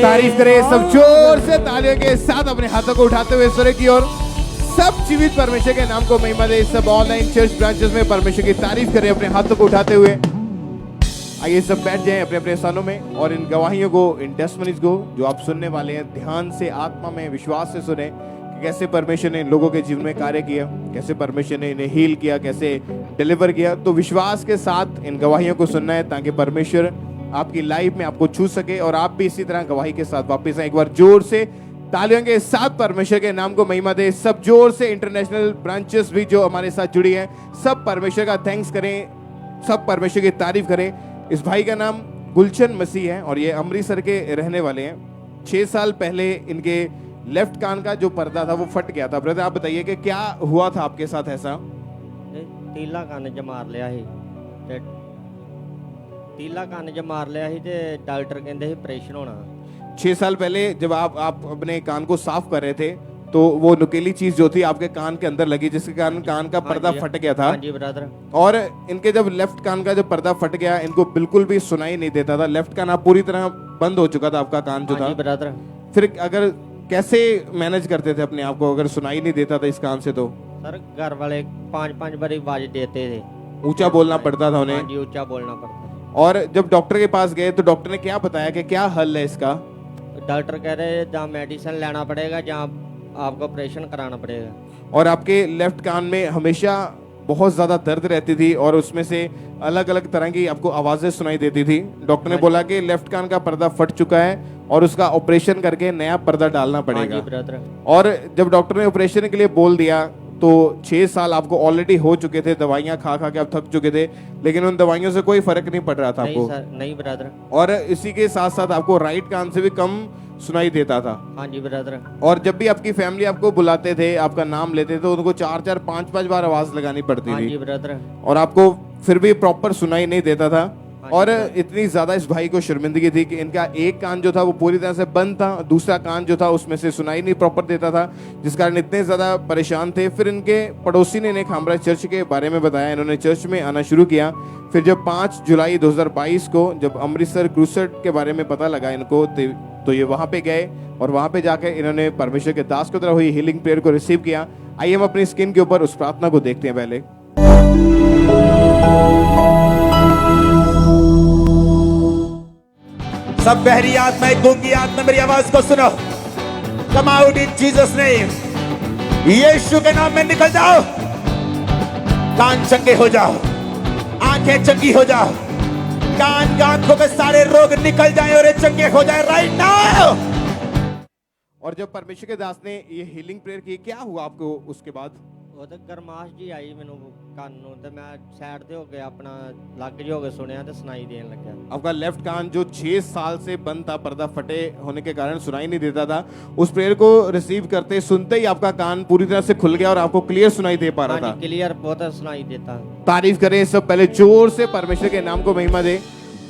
तारीफ करें सब जोर से तालियों के साथ अपने हाथों को उठाते हुए स्वर्ग की ओर। सब जीवित परमेश्वर के नाम को महिमा दे। सब ऑनलाइन चर्च ब्रांचेस में परमेश्वर की तारीफ करें अपने हाथों को उठाते हुए। आइए सब बैठ जाएं अपने अपने स्थानों में और इन गवाहियों को, इन टेस्टमनीज को जो आप सुनने वाले हैं, ध्यान से, आत्मा में, विश्वास से सुने कि कैसे परमेश्वर ने लोगों के जीवन में कार्य किया, कैसे परमेश्वर ने इन्हें हील किया, कैसे डिलीवर किया। तो विश्वास के साथ इन गवाहियों को सुनना है ताकि परमेश्वर आपकी लाइफ में आपको छू सके और आप भी इसी तरह गवाही के साथ वापस आए। एक बार जोर से तालियों के साथ परमेश्वर के नाम को महिमा दे। सब जोर से इंटरनेशनल ब्रांचेस भी जो हमारे साथ जुड़ी हैं, सब परमेश्वर का थैंक्स करें, सब परमेश्वर की तारीफ करें। इस भाई का नाम गुलशन मसीह है और ये अमृतसर के रहने वाले हैं। 6 साल पहले इनके लेफ्ट कान का जो पर्दा था वो फट गया था। ब्रदर आप बताइए कि क्या हुआ था आपके साथ ऐसा? तीला कान च मार लिया ਸੀ ਤੇ तीला कान च मार लिया ਸੀ ਤੇ ਡਾਕਟਰ ਕਹਿੰਦੇ ਸੀ ਆਪਰੇਸ਼ਨ ਹੋਣਾ। 6 साल पहले जब आप अपने कान को साफ कर रहे थे तो वो नुकीली चीज जो थी आपके कान के अंदर लगी, जिसके कारण कान का पर्दा फट गया था। हाँ जी ब्रदर। और इनके जब लेफ्ट कान का जो पर्दा फट गया, इनको बिल्कुल भी सुनाई नहीं देता था। लेफ्ट कान आप पूरी तरह बंद हो चुका था आपका कान जो था। हाँ जी ब्रदर। फिर अगर कैसे मैनेज करते थे अपने आप को अगर सुनाई नहीं देता था इस कान से? तो सर घर वाले 5-5 बारी आवाज देते थे, ऊंचा बोलना पड़ता था उन्हें। हाँ जी ऊंचा बोलना पड़ता था। और जब डॉक्टर के पास गए तो डॉक्टर ने क्या बताया कि क्या हल है इसका? डॉक्टर कह रहे जहाँ मेडिसिन लेना पड़ेगा, जहाँ आपको ऑपरेशन कराना पड़ेगा। और आपके लेफ्ट कान में हमेशा बहुत ज्यादा दर्द रहती थी और उसमें से अलग अलग तरह की आपको आवाजें सुनाई देती थी। डॉक्टर ने बोला कि लेफ्ट कान का पर्दा फट चुका है और उसका ऑपरेशन करके नया पर्दा डालना पड़ेगा। हाँ जी ब्रदर। और जब डॉक्टर ने ऑपरेशन के लिए बोल दिया तो 6 साल आपको ऑलरेडी हो चुके थे, दवाइयां खा खा के आप थक चुके थे, लेकिन उन दवाइयों से कोई फर्क नहीं पड़ रहा था आपको। नहीं ब्रदर। और इसी के साथ साथ आपको राइट कान से भी कम सुनाई देता था। हाँ जी ब्रदर। और जब भी आपकी फैमिली आपको बुलाते थे, आपका नाम लेते थे, तो उनको 4-4, 5-5 बार आवाज लगानी पड़ती हाँ थी। जी ब्रदर। और आपको फिर भी प्रॉपर सुनाई नहीं देता था। और इतनी ज्यादा इस भाई को शर्मिंदगी थी कि इनका एक कान जो था वो पूरी तरह से बंद था, दूसरा कान जो था उसमें से सुनाई नहीं प्रॉपर देता था, जिस कारण इतने ज्यादा परेशान थे। फिर इनके पड़ोसी ने इन्हें खामरा चर्च के बारे में बताया, इन्होंने चर्च में आना शुरू किया। फिर जब 5 जुलाई 2022 को जब अमृतसर क्रूसेड के बारे में पता लगा इनको, तो ये वहां पे गए और वहां पे जाकर इन्होंने परमेश्वर के दास की तरह हुई हीलिंग प्रेयर को रिसीव किया। आइए हम अपनी स्क्रीन के ऊपर उस प्रार्थना को देखते हैं। पहले सब बहरी आत्मा, गूंगी आत्मा मेरी आवाज को सुनो। Come out in Jesus name. यीशु के नाम में निकल जाओ। कान चंगे हो जाओ, आंखें चंगी हो जाओ, कान आंखों के सारे रोग निकल जाएं और ये चंगे हो जाए राइट नाउ। और जब परमेश्वर के दास ने ये हीलिंग प्रेयर की, क्या हुआ आपको उसके बाद? ਉਹ ਤੇ ਗਰਮਾਸ਼ ਜੀ ਆਈ ਮੈਨੂੰ ਕੰਨ ਨੂੰ ਤੇ ਮੈਂ ਸਾਈਡ ਤੇ ਹੋ ਕੇ ਆਪਣਾ ਲੱਗ ਜੋ ਕੇ ਸੁਣਿਆ ਤੇ ਸੁਣਾਈ ਦੇਣ ਲੱਗਿਆ। आपका लेफ्ट कान जो 6 साल से बंद था, पर्दा फटे होने के कारण सुनाई नहीं देता था, उस प्रेयर को रिसीव करते सुनते ही आपका कान पूरी तरह से खुल गया और आपको क्लियर सुनाई दे पा रहा था। क्लियर बहुत सुनाई देता। तारीफ करें सब, पहले जोर से परमेश्वर के नाम को महिमा दे।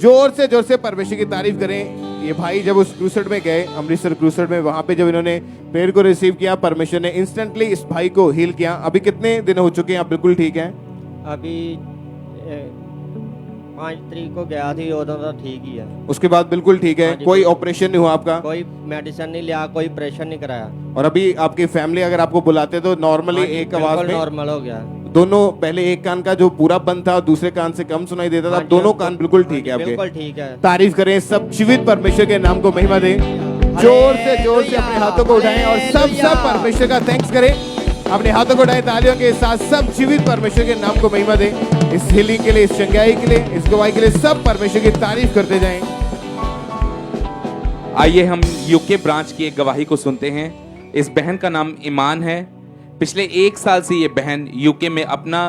जोर से परमेश्वर की तारीफ करें। ये भाई जब उस क्रूसेड में गए, अमृतसर क्रूसेड में, वहां पे जब इन्होंने प्रेयर को रिसीव किया, परमेश्वर ने इंस्टेंटली इस भाई को हील किया। अभी कितने दिन हो चुके हैं, आप बिल्कुल ठीक हैं? अभी 5 तारीख को गया थी, उਦੋਂ तो ठीक ही है। उसके बाद बिल्कुल ठीक है, कोई ऑपरेशन नहीं हुआ आपका? कोई मेडिसिन नहीं लिया, कोई ऑपरेशन नहीं कराया। और अभी आपकी फैमिली अगर आपको बुलाते तो नॉर्मली एक आवाज में नॉर्मल हो गया। दोनों, पहले एक कान का जो पूरा बंद था, दूसरे कान से कम सुनाई देता था, दोनों कान बिल्कुल ठीक है आपके? बिल्कुल ठीक है। तारीफ करें सब जीवित परमेश्वर के नाम को महिमा दें। जोर से अपने हाथों को उठाएं और सब परमेश्वर का थैंक्स करें। अपने हाथों को उठाएं तालियों के साथ, सब जीवित परमेश्वर के नाम को महिमा दें। इस हीलिंग के लिए, इस चंगाई के लिए, इस गवाही के लिए सब परमेश्वर की तारीफ करते जाएं। आइए हम यूके ब्रांच की एक गवाही को सुनते हैं। इस बहन का नाम ईमान है। पिछले 1 साल से ये बहन यूके में अपना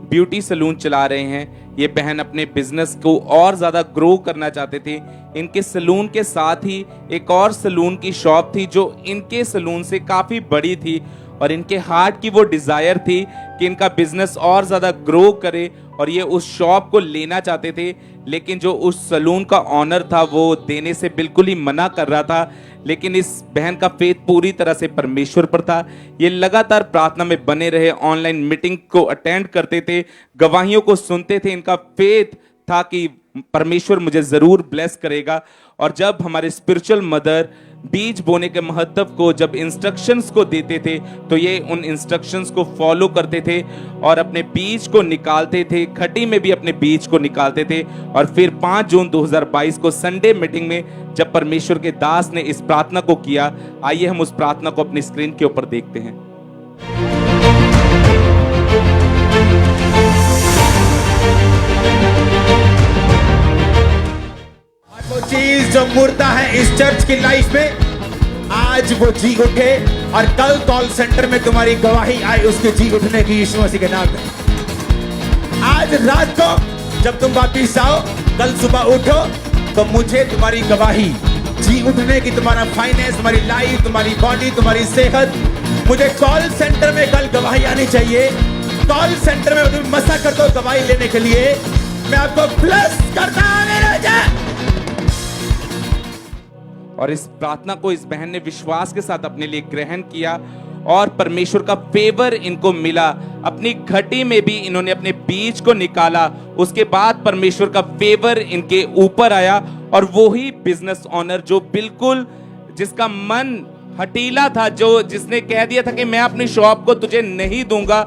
ब्यूटी सलून चला रहे हैं। ये बहन अपने बिजनेस को और ज़्यादा ग्रो करना चाहते थे। इनके सलून के साथ ही एक और सलून की शॉप थी जो इनके सलून से काफ़ी बड़ी थी और इनके हार्ट की वो डिज़ायर थी कि इनका बिजनेस और ज़्यादा ग्रो करे और ये उस शॉप को लेना चाहते थे, लेकिन जो उस सलून का ऑनर था वो देने से बिल्कुल ही मना कर रहा था। लेकिन इस बहन का फेथ पूरी तरह से परमेश्वर पर था। ये लगातार प्रार्थना में बने रहे, ऑनलाइन मीटिंग को अटेंड करते थे, गवाहियों को सुनते थे। इनका फेथ था कि परमेश्वर मुझे ज़रूर ब्लेस करेगा और जब हमारे स्पिरिचुअल मदर बीज बोने के महत्व को जब इंस्ट्रक्शंस को देते थे तो ये उन इंस्ट्रक्शंस को फॉलो करते थे और अपने बीज को निकालते थे, खड्डी में भी अपने बीज को निकालते थे। और फिर 5 जून 2022 को संडे मीटिंग में जब परमेश्वर के दास ने इस प्रार्थना को किया, आइए हम उस प्रार्थना को अपनी स्क्रीन के ऊपर देखते हैं। वो चीज जो मुर्दा है इस चर्च की लाइफ में, आज वो जी उठे और कल कॉल सेंटर में तुम्हारी गवाही आए उसके जी उठने की, यीशु मसीह के नाम में। आज रात को जब तुम वापिस आओ, कल सुबह उठो तो मुझे तुम्हारी गवाही जी उठने की, तुम्हारा फाइनेंस, तुम्हारी लाइफ, तुम्हारी बॉडी, तुम्हारी सेहत, मुझे कॉल सेंटर में कल गवाही आनी चाहिए। कॉल सेंटर में तुम मसा कर दो गवाही लेने के लिए, मैं आपको प्लस करता हूं। और इस प्रार्थना को इस बहन ने विश्वास के साथ अपने लिए ग्रहण किया और परमेश्वर का फेवर इनको मिला। अपनी घटी में भी इन्होंने अपने बीज को निकाला, उसके बाद परमेश्वर का फेवर इनके ऊपर आया। और वो ही बिजनेस ऑनर जो बिल्कुल जिसका मन हटीला था, जो जिसने कह दिया था कि मैं अपनी शॉप को तुझे नहीं दूंगा,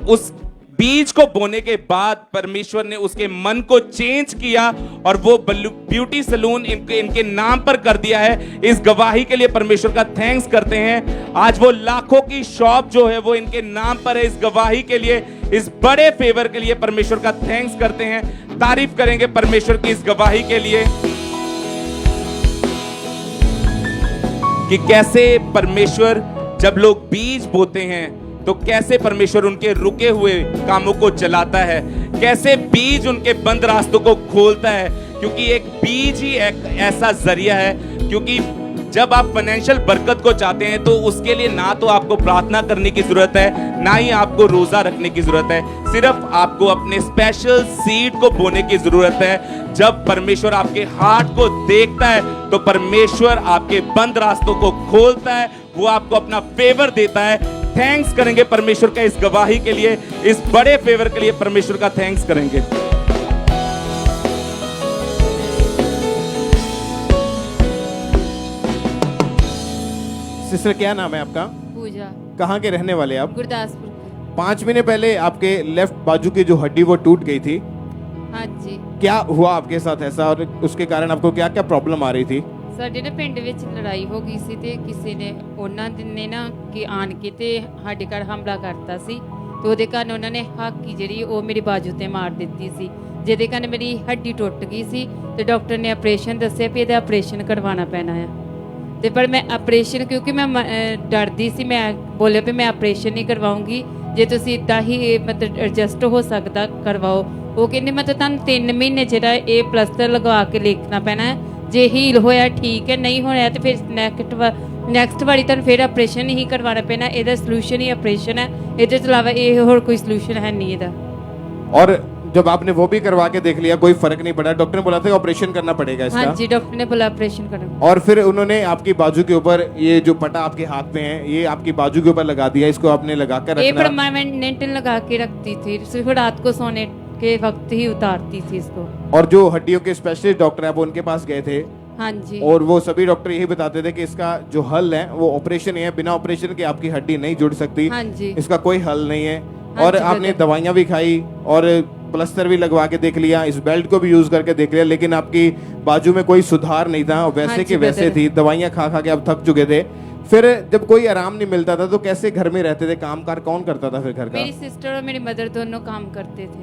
उस बीज को बोने के बाद परमेश्वर ने उसके मन को चेंज किया और वो ब्यूटी सलून इनके नाम पर कर दिया है। इस गवाही के लिए परमेश्वर का थैंक्स करते हैं। आज वो लाखों की शॉप जो है वो इनके नाम पर है। इस गवाही के लिए, इस बड़े फेवर के लिए परमेश्वर का थैंक्स करते हैं। तारीफ करेंगे परमेश्वर की इस गवाही के लिए कि कैसे परमेश्वर जब लोग बीज बोते हैं तो कैसे परमेश्वर उनके रुके हुए कामों को चलाता है, कैसे बीज उनके बंद रास्तों को खोलता है। क्योंकि एक बीज ही एक ऐसा जरिया है, क्योंकि जब आप फाइनेंशियल बरकत को चाहते हैं तो उसके लिए ना तो आपको प्रार्थना करने की जरूरत है, ना ही आपको रोजा रखने की जरूरत है, सिर्फ आपको अपने स्पेशल सीड को बोने की जरूरत है। जब परमेश्वर आपके हार्ट को देखता है तो परमेश्वर आपके बंद रास्तों को खोलता है, वो आपको अपना फेवर देता है। थैंक्स करेंगे परमेश्वर का इस गवाही के लिए, इस बड़े फेवर के लिए परमेश्वर का थैंक्स करेंगे। सिस्टर क्या नाम है आपका? पूजा। कहाँ के रहने वाले आप? गुरदासपुर। 5 महीने पहले आपके लेफ्ट बाजू की जो हड्डी वो टूट गई थी, हाँ जी। क्या हुआ आपके साथ ऐसा और उसके कारण आपको क्या क्या प्रॉब्लम आ रही थी? ਸਾਡੇ ਨਾ ਪਿੰਡ ਵਿੱਚ ਲੜਾਈ ਹੋ ਗਈ ਸੀ ਤੇ ਕਿਸੇ ਨੇ ਉਹਨਾਂ ਨੇ ਨਾ ਕਿ ਆਣ ਕੇ ਤੇ ਸਾਡੇ ਘਰ ਹਮਲਾ ਕਰਤਾ ਸੀ ਤੇ ਉਹਦੇ ਕਾਰਨ ਉਹਨਾਂ ਨੇ ਹਾਕੀ ਜਿਹੜੀ ਉਹ ਮੇਰੀ ਬਾਜੂ ਤੇ ਮਾਰ ਦਿੱਤੀ ਸੀ, ਜਿਹਦੇ ਕਾਰਨ ਮੇਰੀ ਹੱਡੀ ਟੁੱਟ ਗਈ ਸੀ ਤੇ ਡਾਕਟਰ ਨੇ ਆਪਰੇਸ਼ਨ ਦੱਸਿਆ ਵੀ ਇਹਦਾ ਆਪਰੇਸ਼ਨ ਕਰਵਾਉਣਾ ਪੈਣਾ ਆ। ਤੇ ਪਰ ਮੈਂ ਆਪਰੇਸ਼ਨ ਕਿਉਂਕਿ ਮੈਂ ਡਰਦੀ ਸੀ, ਮੈਂ ਬੋਲਿਆ ਵੀ ਮੈਂ ਆਪਰੇਸ਼ਨ ਨਹੀਂ ਕਰਵਾਉਂਗੀ, ਜੇ ਤੁਸੀਂ ਇੱਦਾਂ ਹੀ ਮਤਲਬ ਐਡਜਸਟ ਹੋ ਸਕਦਾ ਕਰਵਾਓ। ਉਹ ਕਹਿੰਦੇ ਮਤਲਬ ਤੁਹਾਨੂੰ 3 ਮਹੀਨੇ ਜਿਹੜਾ ਇਹ ਪਲਸਤਰ ਲਗਵਾ ਕੇ ਲਿਖਣਾ ਪੈਣਾ ਹੈ, ਜੇ ਹੀਲ ਹੋਇਆ ਠੀਕ ਹੈ, ਨਹੀਂ ਹੋਇਆ ਤੇ ਫਿਰ ਨੈਕਸਟ ਵਾਰੀ ਤੁਹਾਨੂੰ ਫਿਰ ਆਪਰੇਸ਼ਨ ਹੀ ਕਰਵਾਉਣਾ ਪੈਣਾ। ਇਹਦਾ ਸੋਲੂਸ਼ਨ ਹੀ ਆਪਰੇਸ਼ਨ ਹੈ, ਇਹਦੇ ਤੋਂ ਇਲਾਵਾ ਇਹ ਹੋਰ ਕੋਈ ਸੋਲੂਸ਼ਨ ਹੈ नहीं ਇਹਦਾ। और जब आपने वो भी करवा के देख लिया, कोई फर्क नहीं पड़ा, डॉक्टर ने बोला था ऑपरेशन करना पड़ेगा इसका? हाँ जी, डॉक्टर ने बोला ऑपरेशन करना। और फिर उन्होंने आपकी बाजू के ऊपर ये जो पट्टा आपके हाथ में है, ये आपकी बाजू के ऊपर लगा दिया, इसको आपने लगा कर ये रखना। परमानेंट लगा के रखती थी, सिर्फ रात को सोने के वक्त ही उतारती थी इसको। और जो हड्डियों के स्पेशलिस्ट डॉक्टर है वो उनके पास गए थे हाँ जी। और वो सभी डॉक्टर यही बताते थे कि इसका जो हल है वो ऑपरेशन ही है, बिना ऑपरेशन के आपकी हड्डी नहीं जुड़ सकती। हाँ जी। इसका कोई हल नहीं है। हाँ और जी, आपने बिल्कुल। दवाइयां भी खाई और प्लास्टर भी लगवा के देख लिया, इस बेल्ट को भी यूज करके देख लिया, लेकिन आपकी बाजू में कोई सुधार नहीं था, और वैसे हाँ की जी, वैसे बिल्कुल। थी। दवाइयां खा खा के अब थक चुके थे। फिर जब कोई आराम नहीं मिलता था तो कैसे घर में रहते थे? काम कार कौन करता था फिर घर का? मेरी सिस्टर और मेरी मदर दोनों काम करते थे।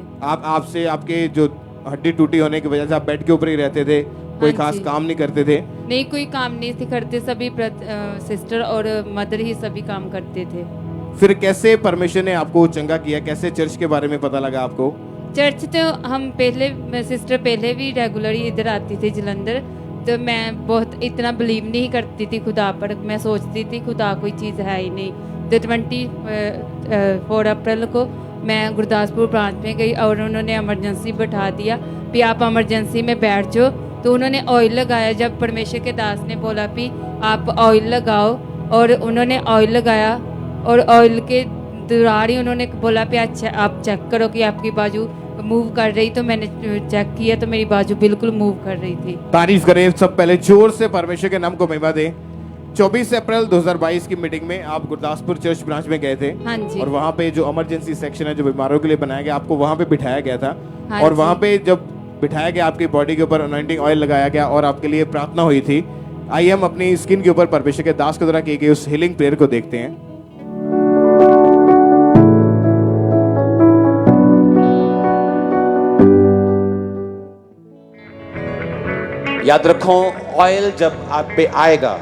आपसे आपके जो हड्डी टूटी होने की वजह से आप बेड के ऊपर ही रहते थे, कोई हाँ खास जी। काम नहीं करते थे? नहीं, कोई काम नहीं थे करते, सभी सिस्टर और मदर ही सभी काम करते थे। फिर कैसे परमेश्वर ने आपको चंगा किया? कैसे चर्च के बारे में पता लगा आपको? चर्च तो हम पहले सिस्टर पहले भी रेगुलर ही इधर आती थी जलंधर, तो मैं बहुत इतना बिलीव नहीं करती थी खुदा पर। मैं सोचती थी खुदा कोई चीज़ है ही नहीं। तो 24 अप्रैल को मैं गुरदासपुर ब्रांच में गई और उन्होंने इमरजेंसी बैठा दिया कि आप इमरजेंसी में बैठ जाओ। तो उन्होंने ऑयल लगाया, जब परमेश्वर के दास ने बोला कि आप ऑयल लगाओ, और उन्होंने ऑयल लगाया और ऑयल के दौरान ही उन्होंने बोला कि अच्छा आप चेक करो कि आपकी बाजू मूव कर रही, तो मैंने चेक किया तो मेरी बाजू बिल्कुल मूव कर रही थी। तारीफ करें सब पहले जोर से परमेश्वर के नाम को महिमा दें। 24 अप्रैल 2022 की मीटिंग में आप गुरदासपुर चर्च ब्रांच में गए थे। हाँ जी। और वहाँ पे जो इमरजेंसी सेक्शन है जो बीमारों के लिए बनाया गया, आपको वहाँ पे बिठाया गया था। हाँ और जी। वहाँ पे जब बिठाया गया आपकी बॉडी के ऊपर अनॉइंटिंग ऑयल लगाया गया और आपके लिए प्रार्थना हुई थी। आइए हम अपनी स्किन के ऊपर परमेश्वर के दास के द्वारा की गई उस हीलिंग प्रेयर को देखते हैं। याद रखो, ऑयल जब आप पे आएगा,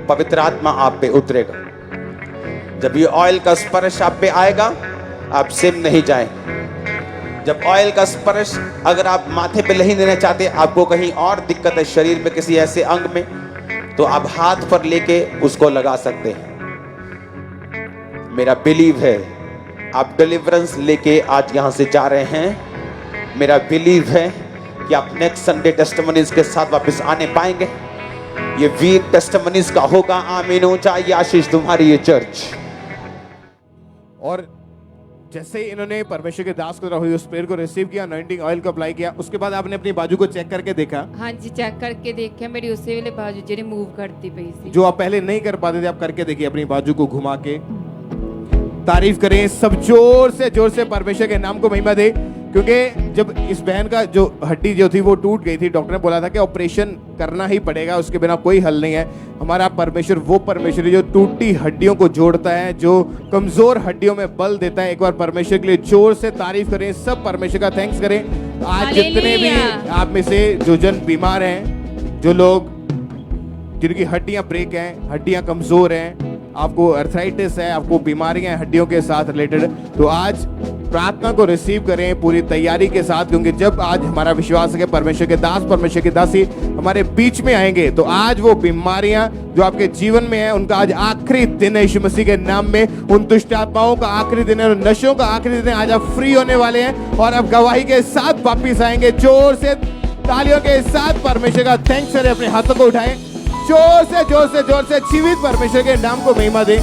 पवित्र आत्मा आप पे उतरेगा। जब ये ऑयल का स्पर्श आप पे आएगा, आप सिम नहीं जाएंगे। जब ऑयल का स्पर्श अगर आप माथे पे नहीं देना चाहते, आपको कहीं और दिक्कत है शरीर में किसी ऐसे अंग में, तो आप हाथ पर लेके उसको लगा सकते हैं। मेरा बिलीव है आप डिलीवरेंस लेके आज यहां से जा रहे हैं। मेरा बिलीव है कि आप नेक्स्ट संडे टेस्टिमनीज के साथ वापस आने पाएंगे। ये वीक टेस्टिमनीज का होगा। आमीन हो जाए। ये आशीष तुम्हारी ये चर्च। और जैसे ही इन्होंने परमेश्वर के दास को हुई उस प्रेयर को रिसीव किया, अनॉइंटिंग ऑयल को अप्लाई किया, उसके बाद आपने अपनी बाजू को चेक करके देखा। हाँ जी, चेक करके देखिया मेरी उसी वेले बाजू जी मूव करती पई सी। जो आप पहले नहीं कर पाते थे, आप करके देखिए अपनी बाजू को घुमा के। तारीफ करें सब जोर से परमेश्वर के नाम को महिमा दे। क्योंकि जब इस बहन का जो हड्डी जो थी वो टूट गई थी, डॉक्टर ने बोला था कि ऑपरेशन करना ही पड़ेगा, उसके बिना कोई हल नहीं है। हमारा परमेश्वर वो परमेश्वर है जो टूटी हड्डियों को जोड़ता है, जो कमजोर हड्डियों में बल देता है। एक बार परमेश्वर के लिए जोर से तारीफ करें, सब परमेश्वर का थैंक्स करें। आज जितने भी आप में से जो जन बीमार हैं, जो लोग जिनकी हड्डियां ब्रेक हैं, हड्डियां कमजोर हैं, आपको अर्थराइटिस है, आपको बीमारियां हैं हड्डियों के साथ रिलेटेड, तो आज प्रार्थना को रिसीव करें पूरी तैयारी के साथ। क्योंकि जब आज हमारा विश्वास है कि परमेश्वर के दास, परमेश्वर की दासी हमारे बीच में आएंगे, तो आज वो बीमारियां जो आपके जीवन में है, उनका आज आखिरी दिन है यीशु मसीह के नाम में। उन दुष्ट आत्माओं का आखिरी दिन है, उन नशों का आखिरी दिन है। आज आप फ्री होने वाले हैं और आप गवाही के साथ वापिस आएंगे। जोर से तालियों के साथ परमेश्वर का थैंक्स करें। अपने हाथों को उठाएं, जोर से जीवित परमेश्वर के नाम को महिमा दें।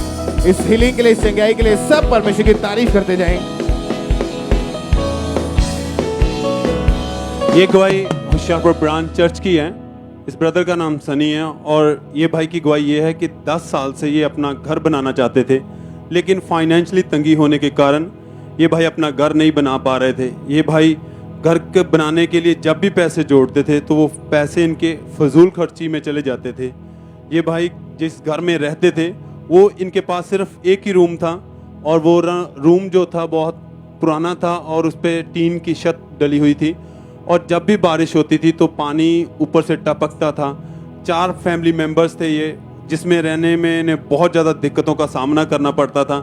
इस हीलिंग के लिए, इस चंगाई के लिए सब परमेश्वर की तारीफ करते जाएं। ये गवाही होशियारपुर ब्रांच चर्च की है। इस ब्रदर का नाम सनी है और ये भाई की गवाही ये है कि 10 साल से ये अपना घर बनाना चाहते थे, लेकिन फाइनेंशियली तंगी होने के कारण ये भाई अपना घर नहीं बना पा रहे थे। ये भाई घर के बनाने के लिए जब भी पैसे जोड़ते थे तो वो पैसे इनके फजूल खर्ची में चले जाते थे। ये भाई जिस घर में रहते थे वो इनके पास सिर्फ एक ही रूम था और वो रूम जो था बहुत पुराना था और उस पर टीन की छत डली हुई थी और जब भी बारिश होती थी तो पानी ऊपर से टपकता था। 4 फैमिली मेंबर्स थे ये, जिसमें रहने में इन्हें बहुत ज़्यादा दिक्कतों का सामना करना पड़ता था।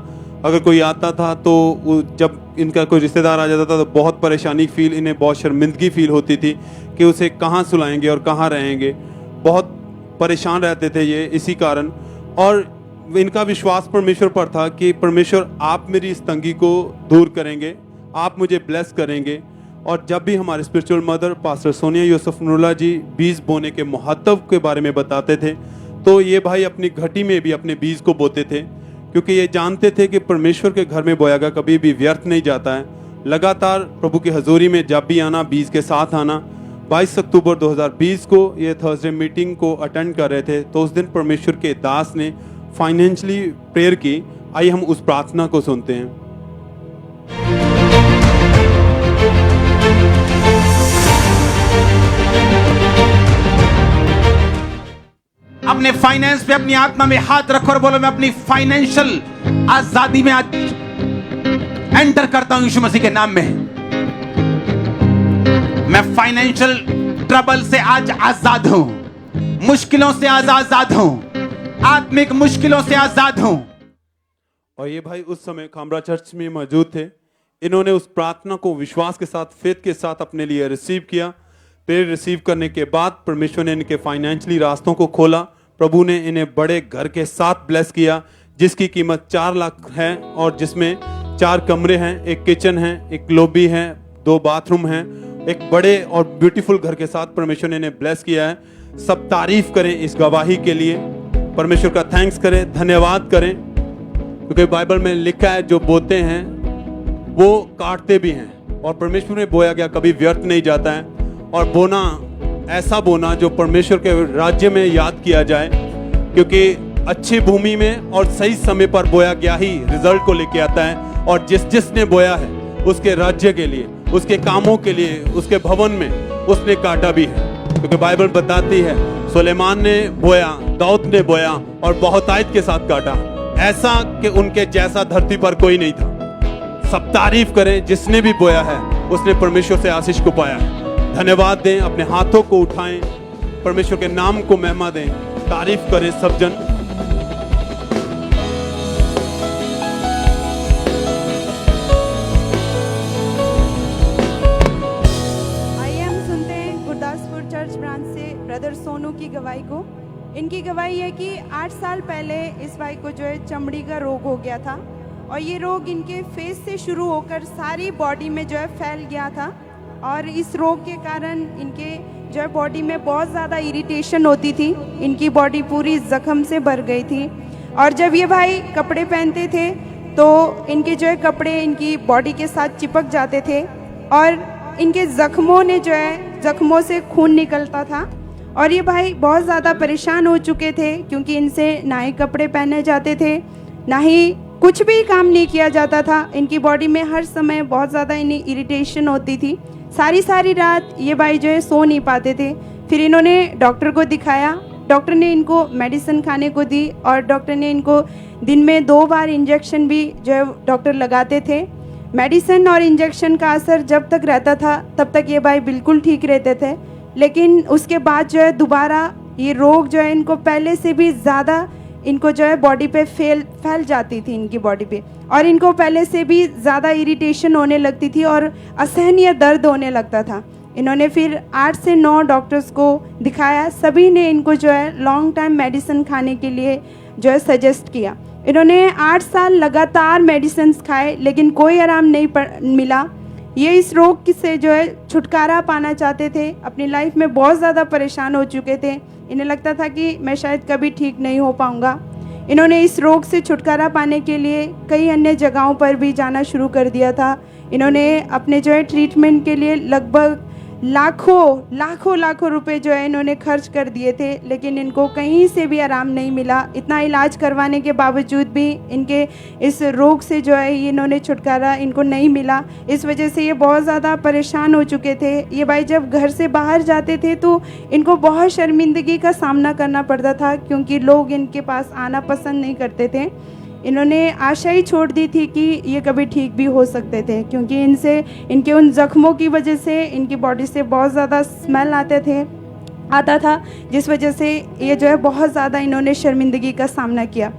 अगर कोई आता था तो जब इनका कोई रिश्तेदार आ जाता था तो बहुत परेशानी फील, इन्हें बहुत शर्मिंदगी फील होती थी कि उसे कहाँ सुलाएंगे और कहाँ रहेंगे। बहुत परेशान रहते थे ये इसी कारण। और इनका विश्वास परमेश्वर पर था कि परमेश्वर आप मेरी इस तंगी को दूर करेंगे, आप मुझे ब्लेस करेंगे। और जब भी हमारे spiritual mother pastor Sonia Yusuf Noorullah ji बीज बोने के महत्व के बारे में बताते थे, तो ये भाई अपनी घटी में भी अपने बीज को बोते थे, क्योंकि ये जानते थे कि परमेश्वर के घर में बोया गया कभी भी व्यर्थ नहीं जाता है। लगातार प्रभु की हजूरी में जब भी आना, बीज के साथ आना। 22 अक्टूबर 2020 को ये थर्सडे मीटिंग को अटेंड कर रहे थे, तो उस दिन परमेश्वर के दास ने फाइनेंशियली प्रेयर की। आइए हम उस प्रार्थना को सुनते हैं। अपने फाइनेंस पे अपनी आत्मा में हाथ रखो और बोलो, मैं अपनी फाइनेंशियल आजादी में आज एंटर करता हूं यीशु मसीह के नाम में। मैं फाइनेंशियल ट्रबल से आज आजाद हूं, मुश्किलों से आज आजाद हूं, आत्मिक मुश्किलों से आजाद हूं। और ये भाई उस समय खामरा चर्च में मौजूद थे। इन्होंने उस प्रार्थना को विश्वास के साथ, फेथ के साथ अपने लिए रिसीव किया। प्रेयर रिसीव करने के बाद परमेश्वर ने इनके फाइनेंशियली रास्तों को खोला। प्रभु ने इन्हें बड़े घर के साथ ब्लेस किया, जिसकी कीमत 4 लाख है और जिसमें 4 कमरे हैं, एक किचन है, एक लॉबी है, 2 बाथरूम हैं। एक बड़े और ब्यूटीफुल घर के साथ परमेश्वर ने इन्हें ब्लेस किया है। सब तारीफ करें इस गवाही के लिए, परमेश्वर का थैंक्स करें, धन्यवाद करें, क्योंकि बाइबल में लिखा है जो बोते हैं वो काटते भी हैं। और परमेश्वर में बोया गया कभी व्यर्थ नहीं जाता है। और बोना, ऐसा बोना जो परमेश्वर के राज्य में याद किया जाए, क्योंकि अच्छी भूमि में और सही समय पर बोया गया ही रिजल्ट को लेके आता है। और जिसने बोया है उसके राज्य के लिए, उसके कामों के लिए, उसके भवन में उसने काटा भी है। क्योंकि बाइबल बताती है सुलेमान ने बोया, दाऊद ने बोया और बहुतायत के साथ काटा, ऐसा कि उनके जैसा धरती पर कोई नहीं था। सब तारीफ करें, जिसने भी बोया है उसने परमेश्वर से आशीष को पाया है। धन्यवाद दें, अपने हाथों को उठाएं, परमेश्वर के नाम को महिमा दें, तारीफ करें सब जन। आइए हम सुनते हैं गुरदासपुर चर्च ब्रांच से ब्रदर सोनू की गवाही को। इनकी गवाही है कि 8 साल पहले इस भाई को जो है चमड़ी का रोग हो गया था और ये रोग इनके फेस से शुरू होकर सारी बॉडी में जो है फैल गया था। और इस रोग के कारण इनके जो है बॉडी में बहुत ज़्यादा इरिटेशन होती थी, इनकी बॉडी पूरी जख्म से भर गई थी। और जब ये भाई कपड़े पहनते थे तो इनके जो है कपड़े इनकी बॉडी के साथ चिपक जाते थे और इनके जख्मों ने जो है जख्मों से खून निकलता था। और ये भाई बहुत ज़्यादा परेशान हो चुके थे क्योंकि इनसे ना ही कपड़े पहने जाते थे, ना ही कुछ भी काम नहीं किया जाता था। इनकी बॉडी में हर समय बहुत ज़्यादा इन्हें इरिटेशन होती थी। सारी रात ये भाई जो है सो नहीं पाते थे। फिर इन्होंने डॉक्टर को दिखाया, डॉक्टर ने इनको मेडिसिन खाने को दी और डॉक्टर ने इनको दिन में 2 बार इंजेक्शन भी जो है डॉक्टर लगाते थे। मेडिसिन और इंजेक्शन का असर जब तक रहता था तब तक ये भाई बिल्कुल ठीक रहते थे, लेकिन उसके बाद जो है दोबारा ये रोग जो है इनको पहले से भी ज़्यादा इनको जो है बॉडी पे फैल जाती थी इनकी बॉडी पे, और इनको पहले से भी ज़्यादा इरिटेशन होने लगती थी और असहनीय दर्द होने लगता था। इन्होंने फिर 8 से 9 डॉक्टर्स को दिखाया, सभी ने इनको जो है लॉन्ग टाइम मेडिसिन खाने के लिए जो है सजेस्ट किया। इन्होंने 8 साल लगातार मेडिसिन खाए लेकिन कोई आराम नहीं मिला। ये इस रोग से जो है छुटकारा पाना चाहते थे, अपनी लाइफ में बहुत ज़्यादा परेशान हो चुके थे। इन्हें लगता था कि मैं शायद कभी ठीक नहीं हो पाऊँगा। इन्होंने इस रोग से छुटकारा पाने के लिए कई अन्य जगहों पर भी जाना शुरू कर दिया था। इन्होंने अपने जो है ट्रीटमेंट के लिए लगभग लाखों रुपए जो है इन्होंने खर्च कर दिए थे, लेकिन इनको कहीं से भी आराम नहीं मिला। इतना इलाज करवाने के बावजूद भी इनके इस रोग से जो है इन्होंने छुटकारा इनको नहीं मिला। इस वजह से ये बहुत ज़्यादा परेशान हो चुके थे। ये भाई जब घर से बाहर जाते थे तो इनको बहुत शर्मिंदगी का सामना करना पड़ता था क्योंकि लोग इनके पास आना पसंद नहीं करते थे। इन्होंने आशा ही छोड़ दी थी कि ये कभी ठीक भी हो सकते थे, क्योंकि इनके उन जख्मों की वजह से इनकी बॉडी से बहुत ज़्यादा स्मेल आता था, जिस वजह से ये जो है बहुत ज़्यादा इन्होंने शर्मिंदगी का सामना किया।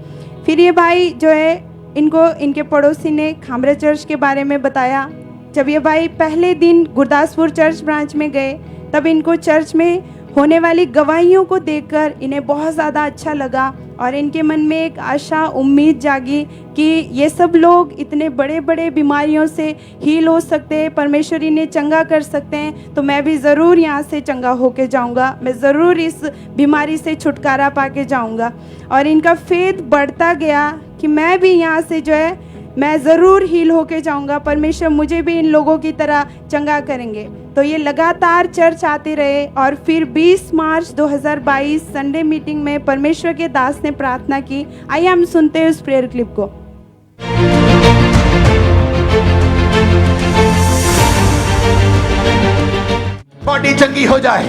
फिर ये भाई जो है इनके पड़ोसी ने खामरा चर्च के बारे में बताया। जब ये भाई पहले दिन गुरदासपुर चर्च ब्रांच में गए तब इनको चर्च में होने वाली गवाहियों को देखकर इन्हें बहुत ज़्यादा अच्छा लगा और इनके मन में एक आशा, उम्मीद जागी कि ये सब लोग इतने बड़े बड़े बीमारियों से हील हो सकते हैं, परमेश्वर इन्हें चंगा कर सकते हैं, तो मैं भी ज़रूर यहाँ से चंगा होके जाऊँगा, मैं ज़रूर इस बीमारी से छुटकारा पा के जाऊँगा। और इनका फेथ बढ़ता गया कि मैं भी यहाँ से जो है मैं ज़रूर हील होके जाऊँगा, परमेश्वर मुझे भी इन लोगों की तरह चंगा करेंगे। तो ये लगातार चर्च आते रहे और फिर 20 मार्च 2022 संडे मीटिंग में परमेश्वर के दास ने प्रार्थना की। आइए हम सुनते हैं उस प्रेयर क्लिप को। बॉडी चंगी हो जाए,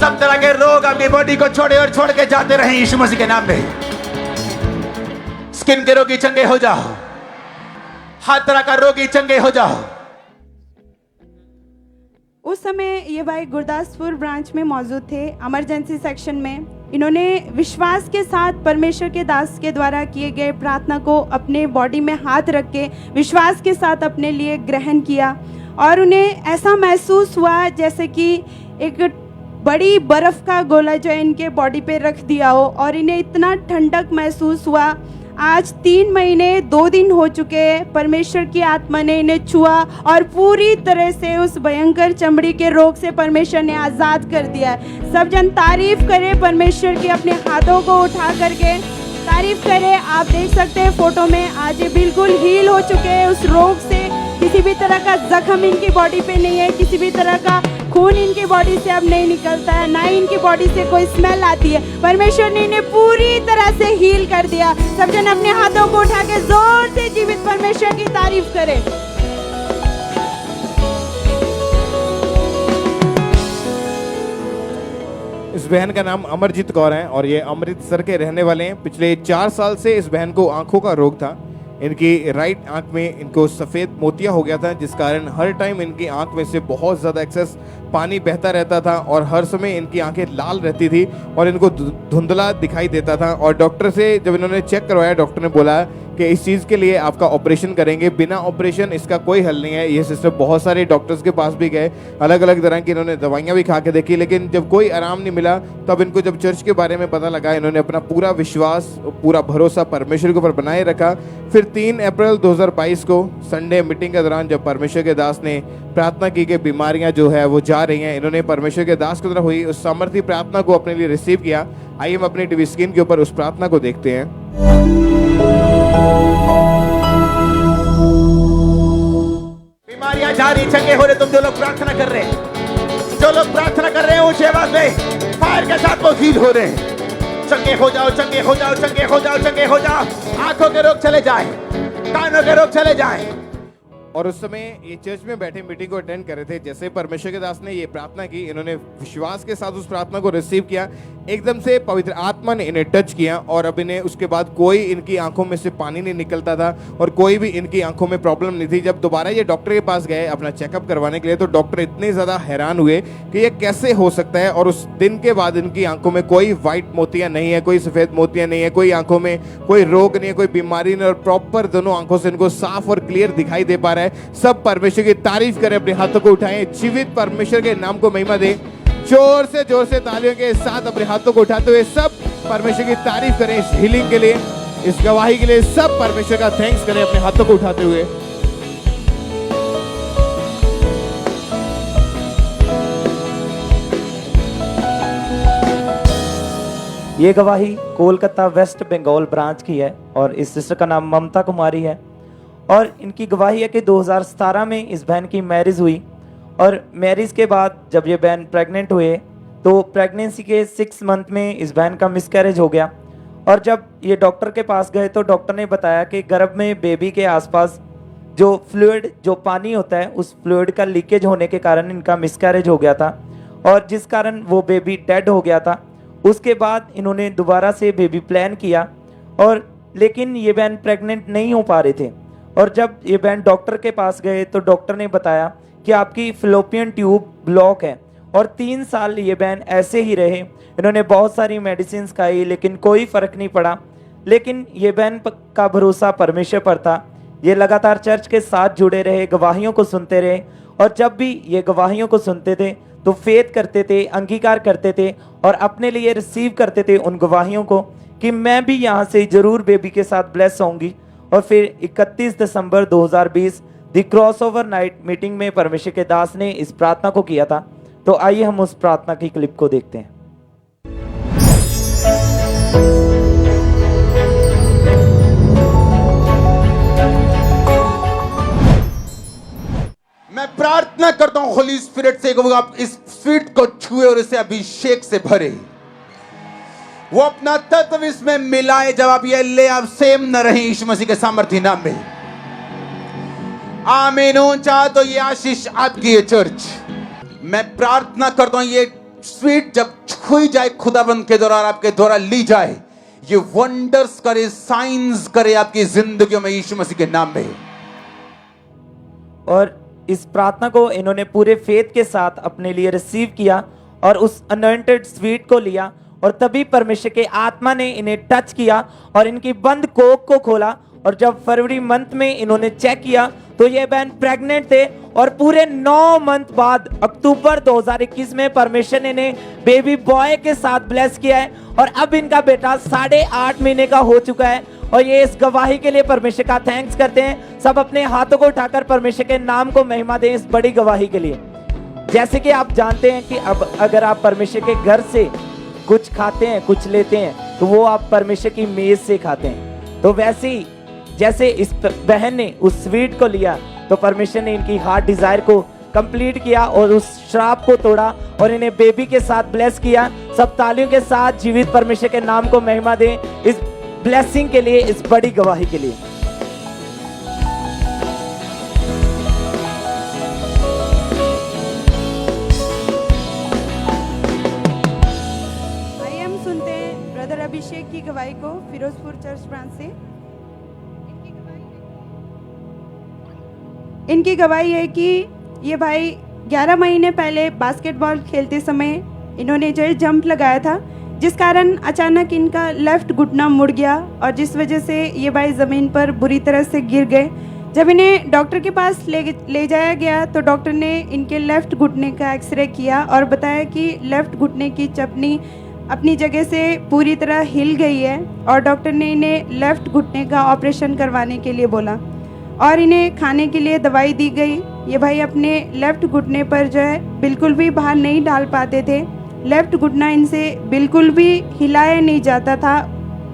सब तरह के रोग अपनी बॉडी को छोड़े और छोड़ के जाते रहे यीशु मसीह के नाम में। स्किन के रोगी चंगे हो जाओ, हर तरह का रोगी चंगे हो जाओ। उस समय ये भाई गुरदासपुर ब्रांच में मौजूद थे, इमरजेंसी सेक्शन में। इन्होंने विश्वास के साथ परमेश्वर के दास के द्वारा किए गए प्रार्थना को अपने बॉडी में हाथ रख के विश्वास के साथ अपने लिए ग्रहण किया और उन्हें ऐसा महसूस हुआ जैसे कि एक बड़ी बर्फ़ का गोला जो है इनके बॉडी पे रख दिया हो और इन्हें इतना ठंडक महसूस हुआ। आज 3 महीने 2 दिन हो चुके हैं, परमेश्वर की आत्मा ने इन्हें छुआ और पूरी तरह से उस भयंकर चमड़ी के रोग से परमेश्वर ने आज़ाद कर दिया है। सब जन तारीफ करें परमेश्वर की, अपने हाथों को उठा करके तारीफ करें। आप देख सकते हैं फोटो में, आज ये बिल्कुल हील हो चुके हैं उस रोग से। किसी भी तरह का जख्म इनकी बॉडी पे नहीं है, किसी भी तरह का खून इनकी बॉडी से अब नहीं निकलता है, ना ही इनकी बॉडी से कोई स्मेल आती है। परमेश्वर ने इन्हें पूरी तरह से हील कर दिया। सब जन अपने हाथों को उठा के जोर से जीवित परमेश्वर की तारीफ करें। इस बहन का नाम अमरजीत कौर है और ये अमृतसर के रहने वाले हैं। पिछले 4 साल से इस बहन को आंखों का रोग था। इनकी राइट आंख में इनको सफ़ेद मोतिया हो गया था, जिस कारण हर टाइम इनकी आंख में से बहुत ज़्यादा एक्सेस पानी बहता रहता था और हर समय इनकी आंखें लाल रहती थी और इनको धुंधला दिखाई देता था। और डॉक्टर से जब इन्होंने चेक करवाया, डॉक्टर ने बोला कि इस चीज़ के लिए आपका ऑपरेशन करेंगे, बिना ऑपरेशन इसका कोई हल नहीं है। ये सिस्टर बहुत सारे डॉक्टर्स के पास भी गए, अलग अलग तरह की इन्होंने दवाइयाँ भी खा के देखी, लेकिन जब कोई आराम नहीं मिला, तब इनको जब चर्च के बारे में पता लगा, इन्होंने अपना पूरा विश्वास, पूरा भरोसा परमेश्वर के ऊपर बनाए रखा। फिर 3 अप्रैल 2022 को संडे मीटिंग के दौरान जब परमेश्वर के दास ने प्रार्थना की कि बीमारियां जो है वो जा रही हैं, इन्होंने परमेश्वर के दास की तरफ हुई उस सामर्थी प्रार्थना को अपने लिए रिसीव किया। आइए हम अपनी टीवी स्क्रीन के ऊपर उस प्रार्थना को देखते हैं। बीमारियां जा रही, चंगे हो रहे। तुम जो लोग प्रार्थना कर रहे हैं, जो लोग प्रार्थना कर रहे हैं, ऊंची आवाज में फायर के साथ वो हील हो रहे हैं। चंगे हो जाओ, चंगे हो जाओ, चंगे हो जाओ, चंगे हो जाओ। आंखों के रोग चले जाए, कानों के रोग चले जाए। और उस समय ये चर्च में बैठे मीटिंग को अटेंड कर रहे थे। जैसे परमेश्वर के दास ने ये प्रार्थना की, इन्होंने विश्वास के साथ उस प्रार्थना को रिसीव किया। एकदम से पवित्र आत्मा ने इन्हें टच किया और अब इन्हें उसके बाद कोई इनकी आंखों में से पानी नहीं निकलता था और कोई भी इनकी आंखों में प्रॉब्लम नहीं थी। जब दोबारा ये डॉक्टर के पास गए अपना चेकअप करवाने के लिए, तो डॉक्टर इतने ज़्यादा हैरान हुए कि ये कैसे हो सकता है। और उस दिन के बाद इनकी आंखों में कोई वाइट मोतियाँ नहीं है, कोई सफ़ेद मोतियाँ नहीं है, कोई आंखों में कोई रोग नहीं है, कोई बीमारी नहीं, और प्रॉपर दोनों आंखों से इनको साफ और क्लियर दिखाई दे पा रहा है। सब परमेश्वर की तारीफ करें, अपने हाथों को उठाएं, जीवित परमेश्वर के नाम को महिमा दें। जोर से तालियों के साथ अपने हाथों को उठाते हुए सब परमेश्वर की तारीफ करें इस हीलिंग के लिए, इस गवाही के लिए। सब परमेश्वर का थैंक्स करें अपने हाथों को उठाते हुए। ये गवाही कोलकाता वेस्ट बंगाल ब्रांच की है और इस सिस्टर का नाम ममता कुमारी है। और इनकी गवाही है कि 2017 में इस बहन की मैरिज हुई और मैरिज के बाद जब ये बहन प्रेग्नेंट हुए तो प्रेगनेंसी के 6 मंथ में इस बहन का मिसकैरेज हो गया। और जब ये डॉक्टर के पास गए तो डॉक्टर ने बताया कि गर्भ में बेबी के आसपास जो फ्लूइड, जो पानी होता है, उस फ्लूइड का लीकेज होने के कारण इनका मिसकैरेज हो गया था और जिस कारण वो बेबी डेड हो गया था। उसके बाद इन्होंने दोबारा से बेबी प्लान किया और लेकिन ये बहन प्रेग्नेंट नहीं हो पा रहे थे। और जब ये बहन डॉक्टर के पास गए तो डॉक्टर ने बताया कि आपकी फिलोपियन ट्यूब ब्लॉक है और 3 साल ये बहन ऐसे ही रहे। इन्होंने बहुत सारी मेडिसिन खाई लेकिन कोई फ़र्क नहीं पड़ा। लेकिन ये बहन का भरोसा परमेश्वर पर था। ये लगातार चर्च के साथ जुड़े रहे, गवाहियों को सुनते रहे और जब भी ये गवाहियों को सुनते थे तो फेथ करते थे, अंगीकार करते थे और अपने लिए रिसीव करते थे उन गवाहियों को कि मैं भी यहाँ से ज़रूर बेबी के साथ ब्लेस होंगी। और फिर 31 दिसंबर 2020 द क्रॉसओवर नाइट मीटिंग में परमेश्वर के दास ने इस प्रार्थना को किया था। तो आइए हम उस प्रार्थना की क्लिप को देखते हैं। मैं प्रार्थना करता हूं होली स्पिरिट से कि वो आप इस फीट को छुए और इसे अभिषेक से भरे, वो अपना तत्व इसमें मिलाए। जब आप ये ले, आप सेम न रहे यीशु मसीह के सामर्थ्य नाम में। आमीन। चाह तो ये आशीष आपकी है चर्च। मैं प्रार्थना करता हूं ये स्वीट जब छुई जाए खुदाबंद के द्वारा, आपके द्वारा ली जाए, ये वंडर्स करे, साइंस करे आपकी जिंदगियों में यीशु मसीह के नाम में। और इस प्रार्थना को इन्होंने पूरे फेथ के साथ अपने लिए रिसीव किया और उस अनॉइंटेड स्वीट को लिया और तभी परमेश्वर के आत्मा ने इन्हें टच किया और इनकी बंद कोख को खोला। और जब फरवरी मंथ में इन्होंने चेक किया तो ये बहन प्रेग्नेंट थे और पूरे 9 मंथ बाद अक्टूबर 2021 में परमेश्वर ने इन्हें बेबी बॉय के साथ ब्लेस किया है और अब इनका बेटा 8.5 महीने का हो चुका है। और ये इस गवाही के लिए परमेश्वर का थैंक्स करते हैं। सब अपने हाथों को उठाकर परमेश्वर के नाम को महिमा दें इस बड़ी गवाही के लिए। जैसे कि आप जानते हैं कि अब अगर आप परमेश्वर के घर से कुछ खाते हैं, कुछ लेते हैं, तो वो आप परमेश्वर की मेज से खाते हैं। तो वैसे ही जैसे इस बहन ने उस स्वीट को लिया तो परमेश्वर ने इनकी हार्ट डिजायर को कंप्लीट किया और उस श्राप को तोड़ा और इन्हें बेबी के साथ ब्लेस किया। सब तालियों के साथ जीवित परमेश्वर के नाम को महिमा दें इस ब्लेसिंग के लिए, इस बड़ी गवाही के लिए। आइए हम सुनते हैं ब्रदर अभिषेक की गवाही को फिरोजपुर चर्च ब्रांच से। इनकी गवाही है कि ये भाई 11 महीने पहले बास्केटबॉल खेलते समय इन्होंने जो है जंप लगाया था, जिस कारण अचानक इनका लेफ्ट घुटना मुड़ गया और जिस वजह से ये भाई ज़मीन पर बुरी तरह से गिर गए। जब इन्हें डॉक्टर के पास ले जाया गया तो डॉक्टर ने इनके लेफ्ट घुटने का एक्सरे किया और बताया कि लेफ्ट घुटने की चपनी अपनी जगह से पूरी तरह हिल गई है और डॉक्टर ने इन्हें लेफ्ट घुटने का ऑपरेशन करवाने के लिए बोला और इन्हें खाने के लिए दवाई दी गई। ये भाई अपने लेफ्ट घुटने पर जो है बिल्कुल भी भार नहीं डाल पाते थे। लेफ्ट घुटना इनसे बिल्कुल भी हिलाया नहीं जाता था,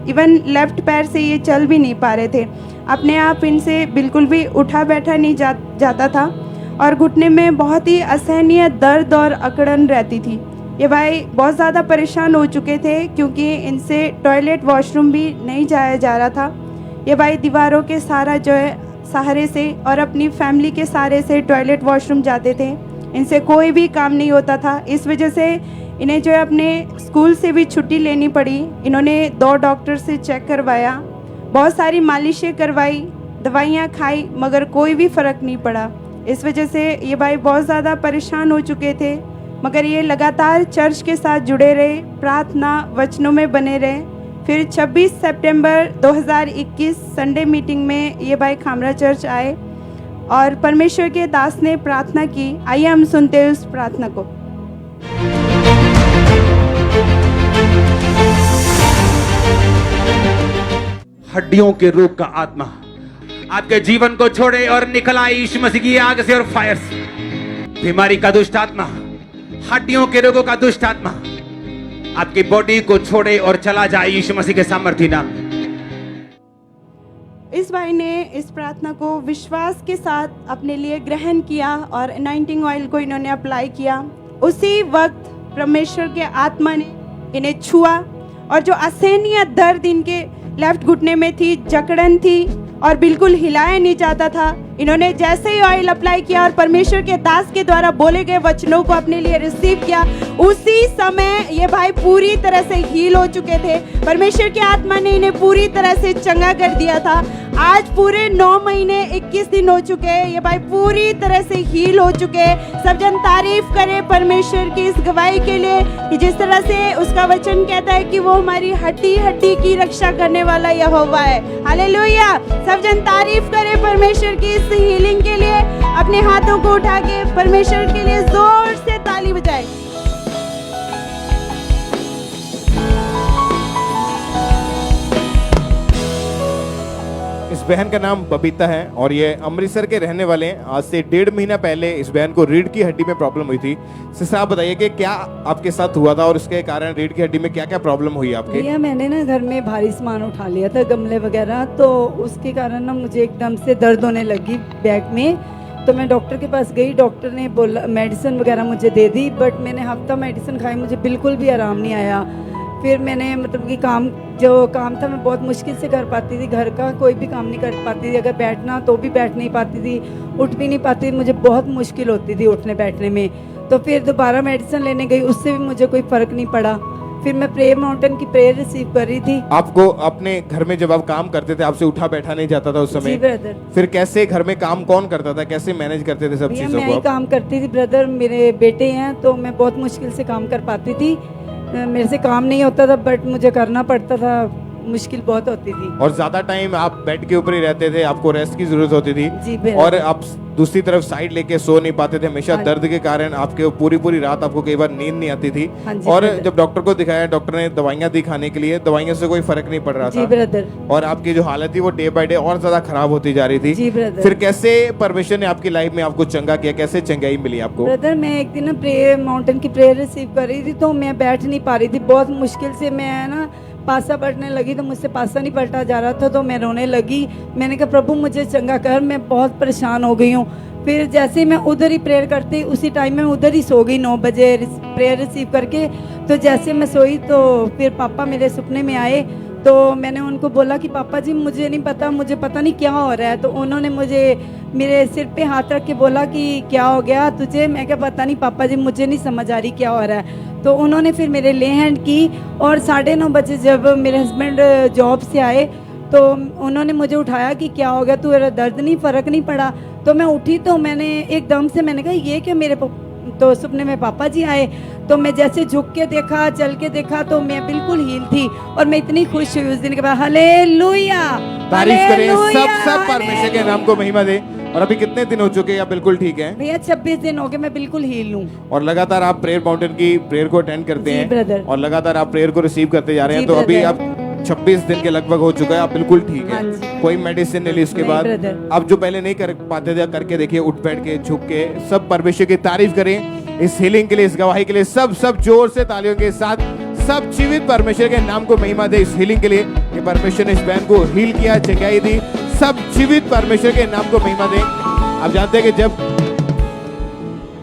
इवन लेफ्ट पैर से ये चल भी नहीं पा रहे थे। अपने आप इनसे बिल्कुल भी उठा बैठा नहीं जाता था और घुटने में बहुत ही असहनीय दर्द और अकड़न रहती थी। ये भाई बहुत ज़्यादा परेशान हो चुके थे क्योंकि इनसे टॉयलेट वॉशरूम भी नहीं जाया जा रहा था। ये भाई दीवारों के सहारे से और अपनी फैमिली के सहारे से टॉयलेट वॉशरूम जाते थे। इनसे कोई भी काम नहीं होता था। इस वजह से इन्हें जो है अपने स्कूल से भी छुट्टी लेनी पड़ी। इन्होंने 2 डॉक्टर से चेक करवाया, बहुत सारी मालिशें करवाई, दवाइयाँ खाई, मगर कोई भी फ़र्क नहीं पड़ा। इस वजह से ये भाई बहुत ज़्यादा परेशान हो चुके थे, मगर ये लगातार चर्च के साथ जुड़े रहे, प्रार्थना वचनों में बने रहे। फिर 26 सितंबर 2021 संडे मीटिंग में ये भाई खामरा चर्च आए और परमेश्वर के दास ने प्रार्थना की। आइए हम सुनते हैं उस प्रार्थना को। हड्डियों के रोग का आत्मा आपके जीवन को छोड़े और निकल आए यीशु मसीह की आग से और फायर से। बीमारी का दुष्ट आत्मा, हड्डियों के रोगों का दुष्ट आत्मा आपकी बॉडी को छोड़े और चला जाए यीशु मसीह के सामर्थ्य नाम। इस भाई ने इस प्रार्थना को विश्वास के साथ अपने लिए ग्रहण किया और अनॉइंटिंग ऑयल को इन्होंने अप्लाई किया। उसी वक्त परमेश्वर के आत्मा ने इन्हें छुआ और जो असहनीय दर्द इनके लेफ्ट घुटने में थी, जकड़न थी और बिल्कुल हिलाया नहीं जाता था, इन्होंने जैसे ही ऑयल अप्लाई किया और परमेश्वर के दास के द्वारा बोले गए वचनों को अपने लिए रिसीव किया, उसी समय ये भाई पूरी तरह से हील हो चुके थे। परमेश्वर की आत्मा ने इन्हें पूरी तरह से चंगा कर दिया था। आज पूरे 9 महीने 21 दिन हो चुके हैं, ये भाई पूरी तरह से हील हो चुके हैं। सब जन तारीफ करें परमेश्वर की इस गवाही के लिए कि जिस तरह से उसका वचन कहता है कि वो हमारी हड्डी हड्डी की रक्षा करने वाला यहोवा है। हालेलुया। सब जन तारीफ करें परमेश्वर की इस हीलिंग के लिए। अपने हाथों को उठा के परमेश्वर के लिए जोर से ताली बजाएं। इस बहन का नाम बबीता है और ये अमृतसर के रहने वाले हैं। आज से 1.5 महीना पहले इस बहन को रीढ़ की हड्डी में प्रॉब्लम हुई थी। सिस्टर आप बताइए कि क्या आपके साथ हुआ था और उसके कारण रीढ़ की हड्डी में क्या क्या प्रॉब्लम हुई आपके? भैया मैंने ना घर में भारी सामान उठा लिया था, गमले वगैरह, तो उसके कारण ना मुझे एकदम से दर्द होने लगी बैक में। तो मैं डॉक्टर के पास गई, डॉक्टर ने बोला मेडिसिन वगैरह मुझे दे दी, बट मैंने हफ्ता मेडिसिन खाई, मुझे बिल्कुल भी आराम नहीं आया। फिर मैंने मतलब कि जो काम था मैं बहुत मुश्किल से कर पाती थी, घर का कोई भी काम नहीं कर पाती थी। अगर बैठना तो भी बैठ नहीं पाती थी, उठ भी नहीं पाती थी, मुझे बहुत मुश्किल होती थी उठने बैठने में। तो फिर दोबारा मेडिसिन लेने गई, उससे भी मुझे कोई फ़र्क नहीं पड़ा। फिर मैं प्रेयर माउंटेन की प्रेयर रिसीव कर रही थी। आपको अपने घर में जब आप काम करते थे आपसे उठा बैठा नहीं जाता था उस समय? जी ब्रदर। फिर कैसे घर में काम कौन करता था, कैसे मैनेज करते थे सब भैया चीजों मैं को ही आप? काम करती थी ब्रदर, मेरे बेटे हैं तो मैं बहुत मुश्किल से काम कर पाती थी। मेरे से काम नहीं होता था बट मुझे करना पड़ता था, मुश्किल बहुत होती थी। और ज्यादा टाइम आप बेड के ऊपर ही रहते थे, आपको रेस्ट की जरूरत होती थी जी बिल्कुल। और आप दूसरी तरफ साइड लेके सो नहीं पाते थे हमेशा। हाँ। दर्द के कारण आपके पूरी पूरी रात आपको कई बार नींद नहीं आती थी। हाँ जी और ब्रदर। जब डॉक्टर को दिखाया, डॉक्टर ने दवाइयां दी खाने के लिए, दवाइयों से कोई फर्क नहीं पड़ रहा जी था ब्रदर। और आपकी जो हालत थी वो डे बाय डे और ज्यादा खराब होती जा रही थी। जी ब्रदर। फिर कैसे परमेश्वर ने आपकी लाइफ में आपको चंगा किया, कैसे चंगाई मिली आपको? ब्रदर मैं एक दिन ना प्रेयर माउंटेन की प्रेयर रिसीव कर रही थी, तो मैं बैठ नहीं पा रही थी, बहुत मुश्किल से मैं ना पासा पलटने लगी तो मुझसे पासा नहीं पलटा जा रहा था, तो मैं रोने लगी। मैंने कहा प्रभु मुझे चंगा कर, मैं बहुत परेशान हो गई हूँ। फिर जैसे मैं उधर ही प्रेयर करती, उसी टाइम में उधर ही सो गई 9 बजे प्रेयर रिसीव करके। तो जैसे मैं सोई तो फिर पापा मेरे सपने में आए, तो मैंने उनको बोला कि पापा जी मुझे नहीं पता, मुझे पता नहीं क्या हो रहा है। तो उन्होंने मुझे मेरे सिर पे हाथ रख के बोला कि क्या हो गया तुझे। मैं क्या पता नहीं पापा जी, मुझे नहीं समझ आ रही क्या हो रहा है। तो उन्होंने फिर मेरे ले हैंड की और 9:30 बजे जब मेरे हस्बैंड जॉब से आए तो उन्होंने मुझे उठाया कि क्या हो गया, तेरा दर्द नहीं, फ़र्क नहीं पड़ा। तो मैं उठी तो मैंने एकदम से मैंने कहा ये क्या, मेरे तो सपने में पापा जी आए। तो मैं जैसे झुक के देखा, चल के देखा तो मैं बिल्कुल हील थी और मैं इतनी खुश हुई उस दिन के बाद। हालेलुया, तारीफ करें, हालेलुया, सब परमेश्वर के नाम को महिमा दे। और अभी कितने दिन हो चुके हैं, आप बिल्कुल ठीक हैं? भैया 26 दिन हो गए, मैं बिल्कुल हील हूँ। और लगातार आप प्रेयर माउंटेन की प्रेयर को अटेंड करते जी, हैं ब्रदर। और लगातार आप प्रेयर को रिसीव करते जा रहे हैं। जी, तो अभी ब्रदर। आप 26 दिन के लगभग हो चुका है, आप बिल्कुल ठीक हाँ है, जी। कोई मेडिसिन नहीं ली उसके नहीं, बाद। ब्रदर। आप जो पहले नहीं कर पाते थे करके देखिए, उठ बैठ के, झुक के। सब परमेश्वर की तारीफ करें इस हीलिंग के लिए, इस गवाही के लिए। सब जोर से तालियों के साथ सब जीवित परमेश्वर के नाम को महिमा दे इस हीलिंग के लिए कि परमेश्वर ने इस बहन को हील किया, चंगाई दी। सब जीवित परमेश्वर के नाम को महिमा दे। आप जानते हैं कि जब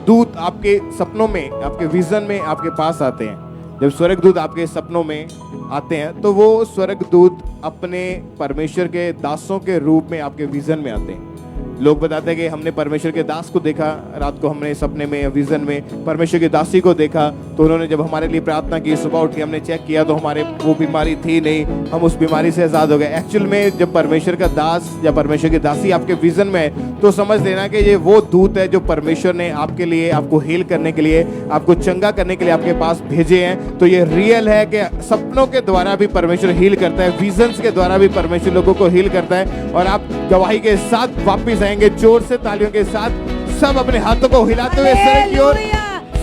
दूत आपके सपनों में, आपके विजन में आपके पास आते हैं, जब स्वर्गदूत आपके सपनों में आते हैं तो वो स्वर्गदूत अपने परमेश्वर के दासों के रूप में आपके विजन में आते हैं। लोग बताते हैं कि हमने परमेश्वर के दास को देखा, रात को हमने सपने में, विजन में परमेश्वर की दासी को देखा, तो उन्होंने जब हमारे लिए प्रार्थना की, सुबह उठ के हमने चेक किया तो हमारे वो बीमारी थी नहीं, हम उस बीमारी से आज़ाद हो गए। एक्चुअल में जब परमेश्वर का दास या परमेश्वर की दासी आपके विजन में है तो समझ लेना कि ये वो दूत है जो परमेश्वर ने आपके लिए, आपको हील करने के लिए, आपको चंगा करने के लिए आपके पास भेजे हैं। तो ये रियल है कि सपनों के द्वारा भी परमेश्वर हील करता है, विजन्स के द्वारा भी परमेश्वर लोगों को हील करता है। और आप गवाही के साथ वापिस आएंगे जोर से तालियों के साथ, सब अपने हाथों को हिलाते हुए सर की ओर।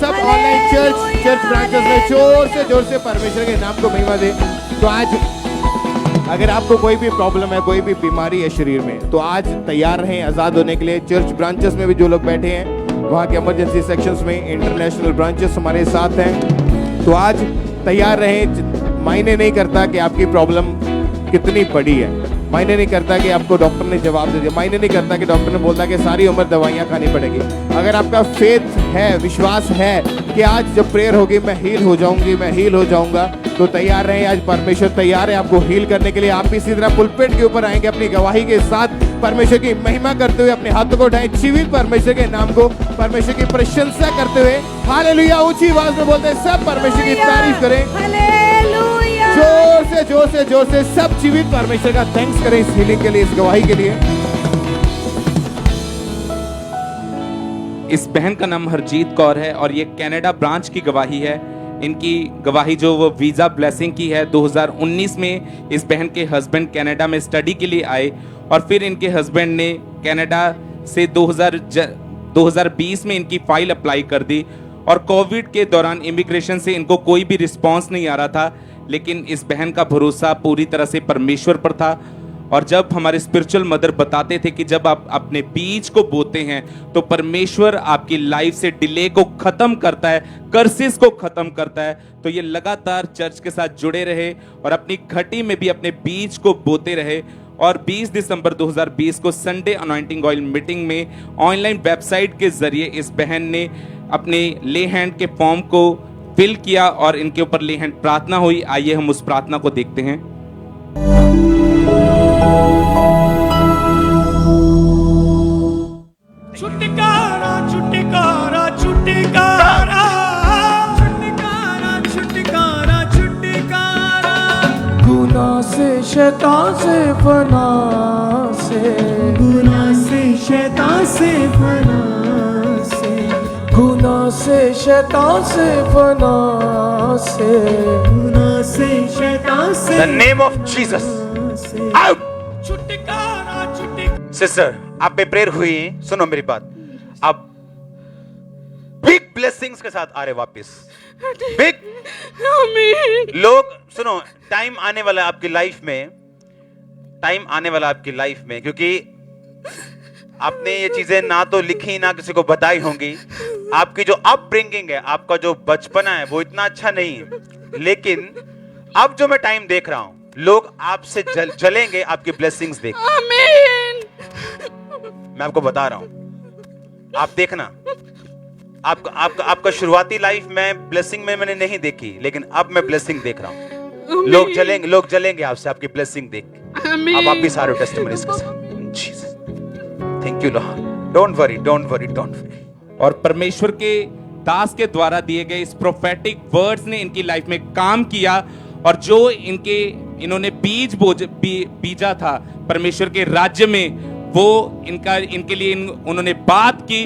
सब ऑनलाइन चर्च ब्रांचेस में जोर से परमेश्वर के नाम को महिमा दे। तो आज अगर आपको कोई भी प्रॉब्लम है, कोई भी बीमारी है शरीर में, तो आज तैयार रहें आजाद होने के लिए। चर्च ब्रांचेस में भी जो लोग बैठे हैं, वहाँ के इमरजेंसी सेक्शंस में इंटरनेशनल ब्रांचेस हमारे साथ हैं, तो आज तैयार रहें। मायने नहीं करता कि आपकी प्रॉब्लम कितनी बड़ी है, मायने नहीं करता कि आपको डॉक्टर ने जवाब दे दिया, मायने नहीं करता कि डॉक्टर ने बोला कि सारी उम्र दवाइयाँ खानी पड़ेगी। अगर आपका फेथ है, विश्वास है कि आज जब प्रेयर होगी मैं हील हो जाऊंगी, मैं हील हो जाऊंगा, तो तैयार रहें। आज परमेश्वर तैयार है आपको हील करने के लिए। आप भी इसी तरह पुलपिट के ऊपर आएंगे अपनी गवाही के साथ, परमेश्वर की महिमा करते हुए अपने हाथों को उठाएं, जीवित परमेश्वर के नाम को, परमेश्वर की प्रशंसा करते हुए हालेलुया ऊंची आवाज में बोलते हैं। सब परमेश्वर की तारीफ करें, जोर से सब जीवित परमेश्वर का थैंक्स करें इस हीलिंग के लिए, इस गवाही के लिए। इस बहन का नाम हरजीत कौर है और ये कनाडा ब्रांच की गवाही है। इनकी गवाही जो वो वीज़ा ब्लेसिंग की है, 2019 में इस बहन के हस्बैंड कनाडा में स्टडी के लिए आए और फिर इनके हस्बैंड ने कनाडा से 2020 में इनकी फाइल अप्लाई कर दी और कोविड के दौरान इमिग्रेशन से इनको कोई भी रिस्पांस नहीं आ रहा था, लेकिन इस बहन का भरोसा पूरी तरह से परमेश्वर पर था। और जब हमारे स्पिरिचुअल मदर बताते थे कि जब आप अपने बीज को बोते हैं तो परमेश्वर आपकी लाइफ से डिले को खत्म करता है, कर्सेस को खत्म करता है, तो ये लगातार चर्च के साथ जुड़े रहे और अपनी घटी में भी अपने बीज को बोते रहे। और 20 दिसंबर 2020 को संडे अनॉइंटिंग ऑयल मीटिंग में ऑनलाइन वेबसाइट के जरिए इस बहन ने अपने ले हैंड के फॉर्म को फिल किया और इनके ऊपर ले हैंड प्रार्थना हुई। आइए हम उस प्रार्थना को देखते हैं। छुटकारा छुटकारा छुटकारा छुटकारा छुटकारा छुटकारा गुनाह से शैतान से फना से, गुनाह से शैतान से फना से, गुनाह से शैतान से फना से, गुनाह से शैतान से। The name of Jesus. Out. छुटकारा छुटकारा। सिस्टर, आप पे प्रेयर हुई, सुनो मेरी बात, आप बिग ब्लेसिंग्स के साथ आ रहे वापस। बिग लोग सुनो, टाइम आने वाला है आपकी लाइफ में, टाइम आने वाला आपकी लाइफ में, क्योंकि आपने ये चीजें ना तो लिखी ना किसी को बताई होंगी। आपकी जो अपब्रिंगिंग है, आपका जो बचपना है वो इतना अच्छा नहीं है, लेकिन अब जो मैं टाइम देख रहा हूं, लोग आपसे जलेंगे आपकी ब्लेसिंग्स देख। आमीन। मैं आपको बता रहा हूं, आप देखना, आपका शुरुआती लाइफ में ब्लेसिंग में मैंने नहीं देखी, लेकिन अब मैं ब्लेसिंग देख रहा हूं। लोग जलेंगे आपसे आपकी ब्लेसिंग देख के। अब आप भी सारे टेस्टिमनीज के साथ। Jesus, thank you Lord. Don't worry, don't worry, don't worry. और परमेश्वर के दास के द्वारा दिए गए इस प्रोफेटिक वर्ड्स ने इनकी लाइफ में काम किया, और जो इन्होंने बीजा था परमेश्वर के राज्य में, वो इनके लिए उन्होंने बात की।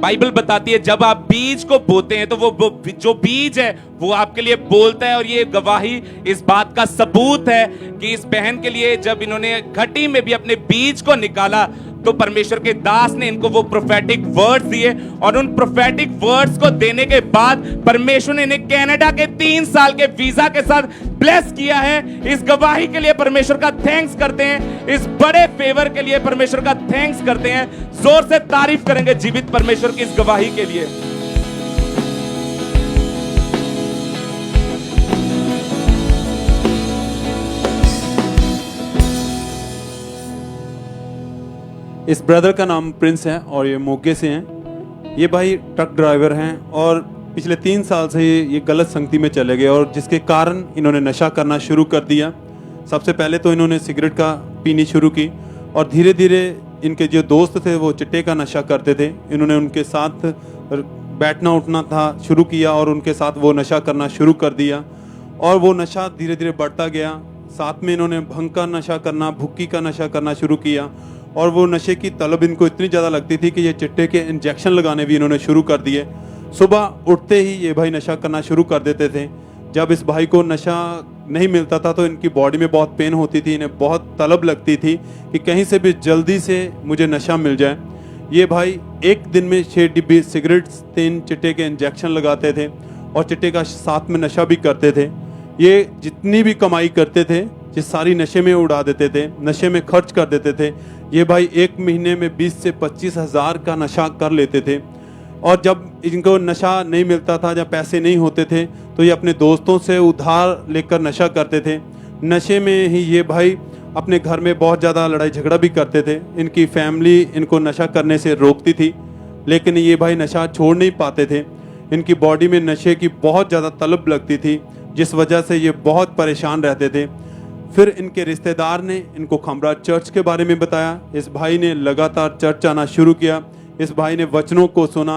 बाइबल बताती है जब आप बीज को बोते हैं तो वो जो बीज है वो आपके लिए बोलता है। और ये गवाही इस बात का सबूत है कि इस बहन के लिए जब इन्होंने घटी में भी अपने बीज को निकाला तो परमेश्वर के दास ने इनको वो प्रोफेटिक वर्ड्स दिए, और उन प्रोफेटिक वर्ड्स को देने के बाद परमेश्वर ने इन्हें कनाडा के 3 साल के वीजा के साथ ब्लेस किया है। इस गवाही के लिए परमेश्वर का थैंक्स करते हैं, इस बड़े फेवर के लिए परमेश्वर का थैंक्स करते हैं। जोर से तारीफ करेंगे जीवित परमेश्वर की इस गवाही के लिए। इस ब्रदर का नाम प्रिंस है और ये मोगे से हैं। ये भाई ट्रक ड्राइवर हैं और पिछले 3 साल से ये गलत संगति में चले गए, और जिसके कारण इन्होंने नशा करना शुरू कर दिया। सबसे पहले तो इन्होंने सिगरेट का पीनी शुरू की, और धीरे धीरे इनके जो दोस्त थे वो चिट्टे का नशा करते थे। इन्होंने उनके साथ बैठना उठना था शुरू किया और उनके साथ वो नशा करना शुरू कर दिया, और वो नशा धीरे धीरे बढ़ता गया। साथ में इन्होंने भंग का नशा करना, भुक्की का नशा करना शुरू किया, और वो नशे की तलब इनको इतनी ज़्यादा लगती थी कि ये चिट्टे के इंजेक्शन लगाने भी इन्होंने शुरू कर दिए। सुबह उठते ही ये भाई नशा करना शुरू कर देते थे। जब इस भाई को नशा नहीं मिलता था तो इनकी बॉडी में बहुत पेन होती थी, इन्हें बहुत तलब लगती थी कि कहीं से भी जल्दी से मुझे नशा मिल जाए। ये भाई एक दिन में 6 डिब्बी सिगरेट्स, 3 चिट्टे के इंजेक्शन लगाते थे और चिट्टे का साथ में नशा भी करते थे। ये जितनी भी कमाई करते थे ये सारी नशे में उड़ा देते थे, नशे में खर्च कर देते थे। ये भाई एक महीने में 20 से 25 हज़ार का नशा कर लेते थे, और जब इनको नशा नहीं मिलता था, जब पैसे नहीं होते थे, तो ये अपने दोस्तों से उधार लेकर नशा करते थे। नशे में ही ये भाई अपने घर में बहुत ज़्यादा लड़ाई झगड़ा भी करते थे। इनकी फैमिली इनको नशा करने से रोकती थी, लेकिन ये भाई नशा छोड़ नहीं पाते थे। इनकी बॉडी में नशे की बहुत ज़्यादा तलब लगती थी, जिस वजह से ये बहुत परेशान रहते थे। फिर इनके रिश्तेदार ने इनको खमरा चर्च के बारे में बताया। इस भाई ने लगातार चर्च आना शुरू किया। इस भाई ने वचनों को सुना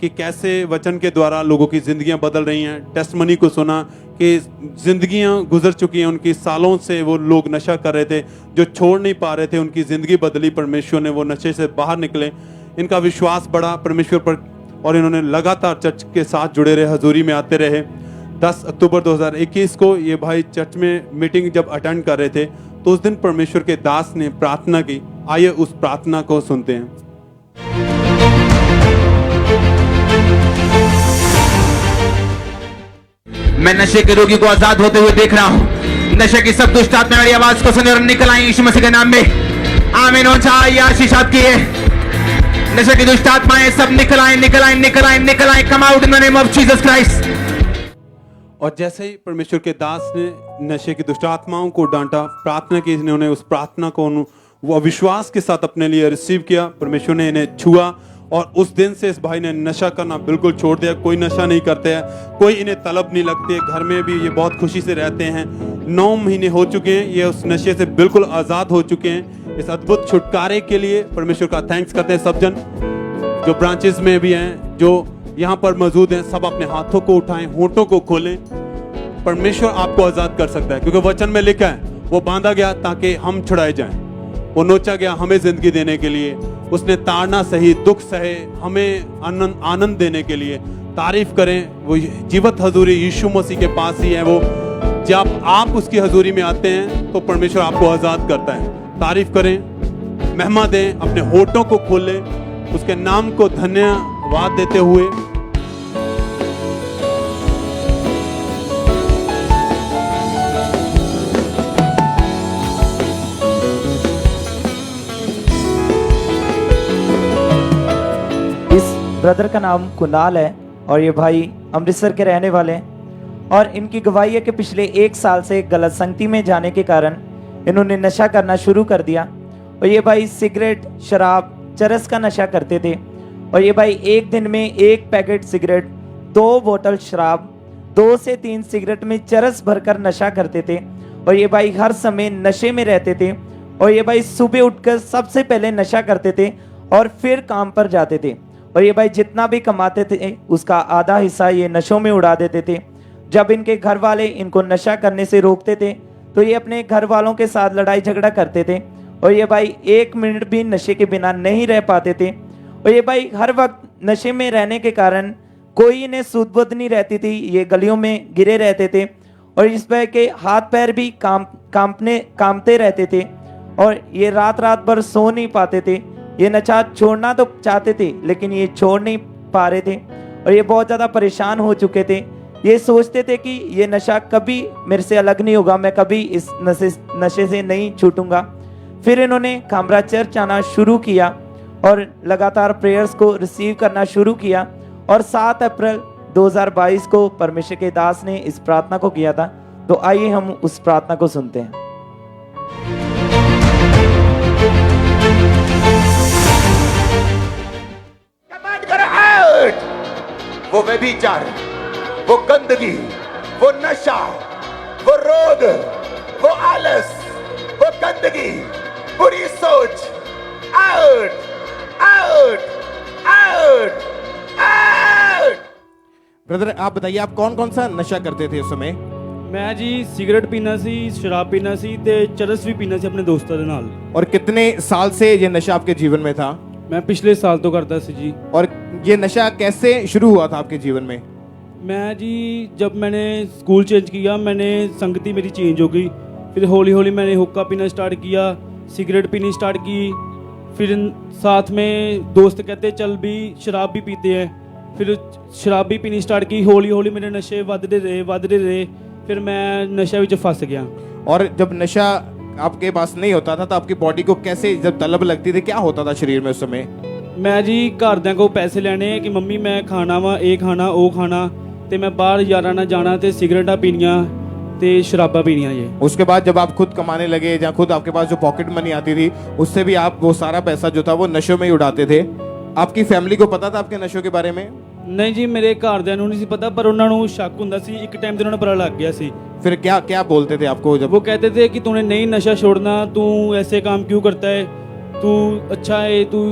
कि कैसे वचन के द्वारा लोगों की ज़िंदगियां बदल रही हैं। टेस्टमनी को सुना कि ज़िंदगियां गुजर चुकी हैं उनकी, सालों से वो लोग नशा कर रहे थे, जो छोड़ नहीं पा रहे थे, उनकी ज़िंदगी बदली परमेश्वर ने, वो नशे से बाहर निकले। इनका विश्वास बढ़ा परमेश्वर पर, और इन्होंने लगातार चर्च के साथ जुड़े रहे, हजूरी में आते रहे। 10 अक्टूबर 2021 को ये भाई चर्च में मीटिंग जब अटेंड कर रहे थे तो उस दिन परमेश्वर के दास ने प्रार्थना की। आइए उस प्रार्थना को सुनते हैं। मैं नशे के रोगी को आजाद होते हुए देख रहा हूं। नशे की सब दुष्ट आत्माएं मेरी आवाज को सुने और निकल आई यीशु मसीह के नाम में। आमीन हो जाए। आशीष आपकी है। नशे की दुष्ट आत्माएं सब निकल आए, निकल आए, निकल आए, निकल आए। कम out in the name of Jesus Christ. और जैसे ही परमेश्वर के दास ने नशे की दुष्ट आत्माओं को डांटा, प्रार्थना की, इन्होंने उस प्रार्थना को वो विश्वास के साथ अपने लिए रिसीव किया। परमेश्वर ने इन्हें छुआ, और उस दिन से इस भाई ने नशा करना बिल्कुल छोड़ दिया। कोई नशा नहीं करते हैं, कोई इन्हें तलब नहीं लगती है, घर में भी ये बहुत खुशी से रहते हैं। 9 महीने हो चुके हैं, ये उस नशे से बिल्कुल आज़ाद हो चुके हैं। इस अद्भुत छुटकारे के लिए परमेश्वर का थैंक्स करते हैं। सब जन जो ब्रांचेस में भी हैं, जो यहाँ पर मौजूद हैं, सब अपने हाथों को उठाएं, होठों को खोलें। परमेश्वर आपको आज़ाद कर सकता है, क्योंकि वचन में लिखा है वो बांधा गया ताकि हम छुड़ाए जाएं, वो नोचा गया हमें जिंदगी देने के लिए, उसने ताड़ना सही, दुख सहे, हमें आनंद देने के लिए। तारीफ करें, वो जीवित हजूरी यीशु मसीह के पास ही है। वो जब आप उसकी हजूरी में आते हैं तो परमेश्वर आपको आज़ाद करता है। तारीफ करें, महिमा दें, अपने होठों को खोलें, उसके नाम को धन्यवाद देते हुए। ब्रदर का नाम कुणाल है और ये भाई अमृतसर के रहने वाले हैं। और इनकी गवाही है कि पिछले 1 साल से गलत संगति में जाने के कारण इन्होंने नशा करना शुरू कर दिया। और ये भाई सिगरेट, शराब, चरस का नशा करते थे। और ये भाई एक दिन में 1 पैकेट सिगरेट, 2 बोतल शराब, 2 से 3 सिगरेट में चरस भरकर नशा करते थे। और ये भाई हर समय नशे में रहते थे। और ये भाई सुबह उठकर सबसे पहले नशा करते थे और फिर काम पर जाते थे। और ये भाई जितना भी कमाते थे उसका आधा हिस्सा ये नशों में उड़ा देते थे। जब इनके घर वाले इनको नशा करने से रोकते थे तो ये अपने घर वालों के साथ लड़ाई झगड़ा करते थे। और ये भाई 1 मिनट भी नशे के बिना नहीं रह पाते थे। और ये भाई हर वक्त नशे में रहने के कारण कोई इन्हें सुध बुध नहीं रहती थी। ये गलियों में गिरे रहते थे और इस भाई के हाथ पैर भी कांपते रहते थे। और ये रात रात भर सो नहीं पाते थे। ये नशा छोड़ना तो चाहते थे लेकिन ये छोड़ नहीं पा रहे थे। और ये बहुत ज़्यादा परेशान हो चुके थे। ये सोचते थे कि ये नशा कभी मेरे से अलग नहीं होगा, मैं कभी इस नशे से नहीं छूटूंगा। फिर इन्होंने खामरा चर्च आना शुरू किया और लगातार प्रेयर्स को रिसीव करना शुरू किया। और 7 अप्रैल 2022 को परमेश्वर के दास ने इस प्रार्थना को किया था। तो आइए हम उस प्रार्थना को सुनते हैं। कमांड करो आउट। वो व्यभिचार, वो गंदगी, वो नशा, वो रोग, वो आलस, वो गंदगी, बुरी सोच, out, out, out, out. Brother आप बताइए, आप कौन कौन सा नशा करते थे उस समय? मैं जी सिगरेट पीना सी, शराब पीना सी ते चरस भी पीना सी अपने दोस्तों के नाल। और कितने साल से ये नशा आपके जीवन में था? मैं पिछले साल तो करता सी जी। और ये नशा कैसे शुरू हुआ था आपके जीवन में? मैं जी जब मैंने स्कूल चेंज किया, मैंने संगति मेरी चेंज हो गई। फिर हौली हौली मैंने हुक्का पीना स्टार्ट किया, सिगरेट पीनी स्टार्ट की। फिर साथ में दोस्त कहते चल भी शराब भी पीते हैं। फिर शराब भी पीनी स्टार्ट की। हौली हौली मेरे नशे ਵਧਦੇ रहे। फिर मैं नशे में फंस गया। और जब नशा आपके पास नहीं होता था तो आपकी बॉडी को कैसे, जब तलब लगती थी, क्या होता था शरीर में उस समय? मैं जी घरदिਆਂ को पैसे लेने कि मम्मी मैं खाना वा, ये खाना वो खाना, ते मैं बाहर यारां नाल जाना ते सिगरेटां पीनियां ते शराबां पीनियां ये। उसके बाद जब आप खुद कमाने लगे या खुद आपके पास जो पॉकेट मनी आती थी उससे भी आप वो सारा पैसा जो था वो नशों में ही उड़ाते थे। आपकी फैमिली को पता था आपके नशों के बारे में? नहीं जी, मेरे घरदिਆਂ ਨੂੰ नहीं सी पता, पर उन्होंने शक ਹੁੰਦਾ ਸੀ। एक टाइम ਤੇ ਉਹਨਾਂ ਨੂੰ पता लग गया सी। फिर क्या क्या बोलते थे आपको जब? वो कहते थे कि तूने नहीं नशा छोड़ना, तू ऐसे काम क्यों करता है, तू अच्छा है, तू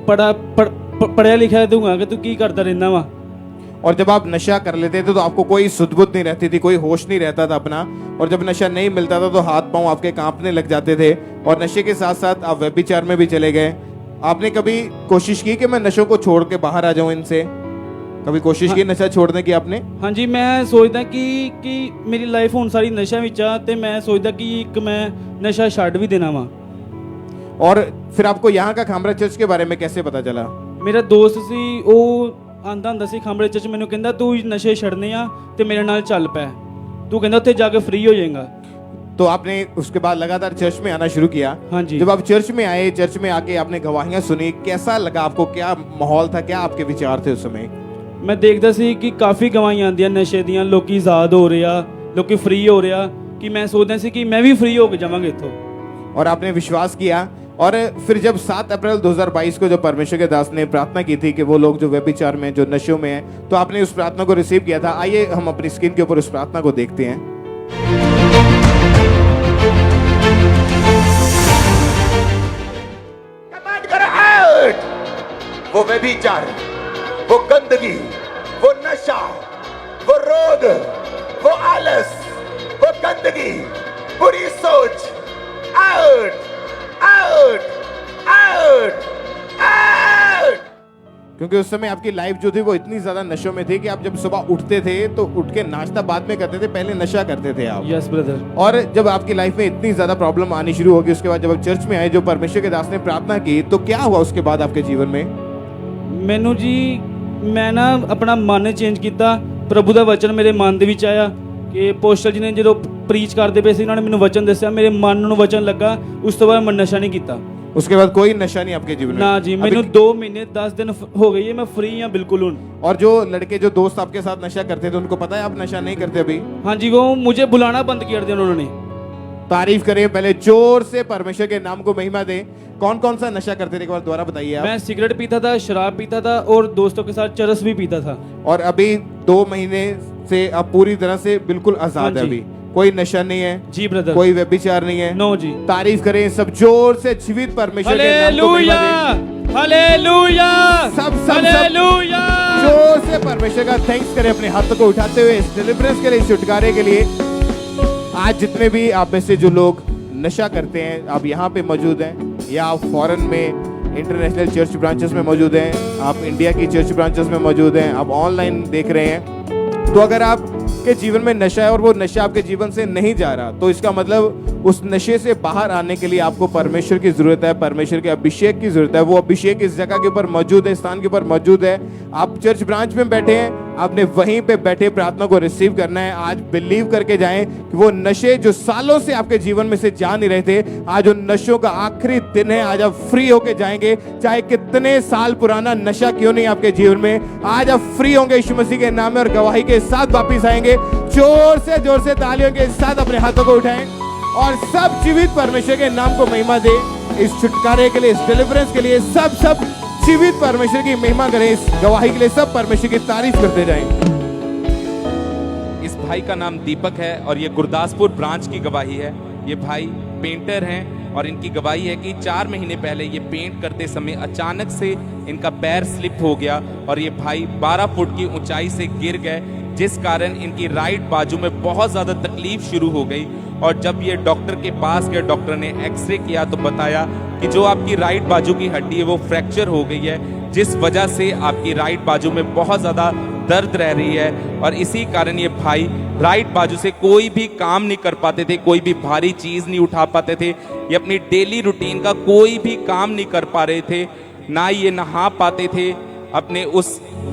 पढ़ा लिखा है, दूंगा कि तू की करता रहना वा। और जब आप नशा कर लेते थे तो आपको कोई सुध-बुध नहीं रहती थी, कोई होश नहीं रहता था अपना। और जब नशा नहीं मिलता था तो हाथ पांव आपके कांपने लग जाते थे। और नशे के साथ साथ आप व्यभिचार में भी चले गए। आपने कभी कोशिश की कि मैं नशों को छोड़ के बाहर आ जाऊं इनसे? कभी कोशिश की नशा छोड़ने की आपने? हाँ जी, मैं सोचता कि मेरी लाइफ हुण सारी नशा विच आ ते मैं सोचता कि एक मैं नशा छड्ड भी देना वा। और फिर आपको यहाँ का खामरा चर्च के बारे में कैसे पता चला? मेरा दोस्त सी, ਉਹ ਆਂਦਾ ਹੁੰਦਾ ਸੀ ਖਾਮਰੇ ਚਰਚ, ਮੈਨੂੰ ਕਹਿੰਦਾ ਤੂੰ ਨਸ਼ੇ ਛੱਡਨੇ ਆ ਤੇ ਮੇਰੇ ਨਾਲ ਚੱਲ ਪੈ, ਤੂੰ ਕਹਿੰਦਾ ਉੱਥੇ ਜਾ ਕੇ फ्री हो जाएगा। तो आपने उसके बाद लगातार चर्च में आना शुरू किया। हाँ जी। जब आप चर्च में आए, चर्च में आके आपने गवाहियां सुनी, कैसा लगा आपको? क्या माहौल था, क्या आपके विचार थे उस समय? ਮੈਂ ਦੇਖਦਾ ਸੀ ਕਿ ਕਾਫੀ ਗਵਾਹੀਆਂ ਆਉਂਦੀਆਂ ਨਸ਼ੇ ਦੀਆਂ, ਲੋਕੀ ਆਜ਼ਾਦ ਹੋ ਰਹੇ ਆ, ਲੋਕੀ फ्री हो रहे ਆ, कि मैं सोचदा ਸੀ कि मैं भी फ्री हो के जावांगा इत्थों। और आपने विश्वास किया। और फिर जब 7 अप्रैल 2022 को जब परमेश्वर के दास ने प्रार्थना की थी कि वो लोग जो व्यभिचार में, जो नशों में हैं, तो आपने उस प्रार्थना को रिसीव किया था। आइए हम अपनी स्क्रीन के ऊपर उस प्रार्थना को देखते हैं। कमांड करो आउट। वो व्यभिचार, वो गंदगी, वो नशा, वो रोग, वो आलस, वो गंदगी, बुरी सोच, आउट, आउट, आउट, आउट। क्योंकि उस समय आपकी लाइफ जो थी वो इतनी ज्यादा नशों में थी कि आप जब सुबह उठते थे तो उठ के नाश्ता बाद में करते थे, पहले नशा करते थे आप। Yes brother. और जब आपकी लाइफ में इतनी ज्यादा प्रॉब्लम आनी शुरू होगी, उसके बाद जब आप चर्च में आए, जो परमेश्वर के दास ने प्रार्थना की, तो क्या हुआ उसके बाद आपके जीवन में? ਮੈਨੂੰ ਜੀ ਮੈਂ ਨਾ ਆਪਣਾ ਮਨ ਚੇਂਜ ਕੀਤਾ। ਪ੍ਰਭੂ ਦਾ ਵਚਨ ਮੇਰੇ ਮਨ ਦੇ ਵਿੱਚ ਆਇਆ ਕਿ ਪੋਸਟਰ ਜੀ ਨੇ ਜਦੋਂ ਪ੍ਰੀਚ ਕਰਦੇ ਪਏ ਸੀ, ਉਹਨਾਂ ਨੇ ਮੈਨੂੰ ਵਚਨ ਦੱਸਿਆ, ਮੇਰੇ ਮਨ ਨੂੰ ਵਚਨ ਲੱਗਾ। ਉਸ ਤੋਂ ਬਾਅਦ ਮੈਂ ਨਸ਼ਾ ਨਹੀਂ ਕੀਤਾ। उसके बाद कोई नशा नहीं आपके जीवन में? ना जी, अभी- मैंने 2 महीने 10 दिन हो गई है, मैं फ्री हूँ बिल्कुल हूँ। और जो लड़के जो दोस्त आपके साथ नशा करते थे उनको पता है आप नशा नहीं करते अभी? हाँ जी, वो मुझे बुलाना बंद कर दिया उन्होंने। तारीफ करें पहले जोर से, परमेश्वर के नाम को महिमा दें। कौन कौन सा नशा करते थे एक बार दोबारा बताइए आप। मैं सिगरेट पीता था, शराब पीता था और दोस्तों के साथ चरस भी पीता था। और अभी 2 महीने से आप पूरी तरह से बिल्कुल आजाद हाँ है जी। अभी? कोई नशा नहीं है जी ब्रदर। कोई व्यभिचार नहीं है? नो जी। तारीफ करें सब जोर से, जीवित परमेश्वर के नाम को महिमा दें। हालेलुया, सब हालेलुया। जोर से परमेश्वर का थैंक्स करें अपने हाथों को उठाते हुए इस डिलीवरेंस के लिए, इस छुटकारे के लिए। आज जितने भी आप में से जो लोग नशा करते हैं, आप यहाँ पे मौजूद हैं या आप फॉरेन में इंटरनेशनल चर्च ब्रांचेस में मौजूद हैं, आप इंडिया की चर्च ब्रांचेस में मौजूद हैं, आप ऑनलाइन देख रहे हैं, तो अगर आपके जीवन में नशा है और वो नशा आपके जीवन से नहीं जा रहा, तो इसका मतलब उस नशे से बाहर आने के लिए आपको परमेश्वर की जरूरत है, परमेश्वर के अभिषेक की जरूरत है। वो अभिषेक इस जगह के ऊपर मौजूद है, स्थान के ऊपर मौजूद है। आप चर्च ब्रांच में बैठे हैं, आपने वहीं पे बैठे प्रार्थना को रिसीव करना है। आज बिलीव करके जाएं कि वो नशे जो सालों से आपके जीवन में से जा नहीं रहे थे, आज उन नशों का आखिरी दिन है। आज आप फ्री होके जाएंगे, चाहे कितने साल पुराना नशा क्यों नहीं आपके जीवन में, आज आप फ्री होंगे यीशु मसीह के नाम में और गवाही के साथ वापिस आएंगे। जोर से तालियों के साथ अपने हाथों को उठाएं और सब जीवित परमेश्वर के नाम को महिमा दे। इस छुटकारे के लिए, इस डिलीवरेंस के लिए सब जीवित परमेश्वर की महिमा करें। इस गवाही के लिए सब परमेश्वर की तारीफ करते जाएं। इस भाई का नाम दीपक है और ये गुरदासपुर ब्रांच की गवाही है। ये भाई पेंटर हैं और इनकी गवाही है कि 4 महीने पहले ये पेंट करते समय अचानक से इनका पैर स्लिप हो गया और ये भाई 12 फुट की ऊंचाई से गिर गए, जिस कारण इनकी राइट बाजू में बहुत ज़्यादा तकलीफ शुरू हो गई। और जब ये डॉक्टर के पास गए, डॉक्टर ने एक्सरे किया तो बताया कि जो आपकी राइट बाजू की हड्डी है वो फ्रैक्चर हो गई है, जिस वजह से आपकी राइट बाजू में बहुत ज़्यादा दर्द रह रही है। और इसी कारण ये भाई राइट बाजू से कोई भी काम नहीं कर पाते थे, कोई भी भारी चीज़ नहीं उठा पाते थे, ये अपनी डेली रूटीन का कोई भी काम नहीं कर पा रहे थे, ना ये नहा पाते थे, अपने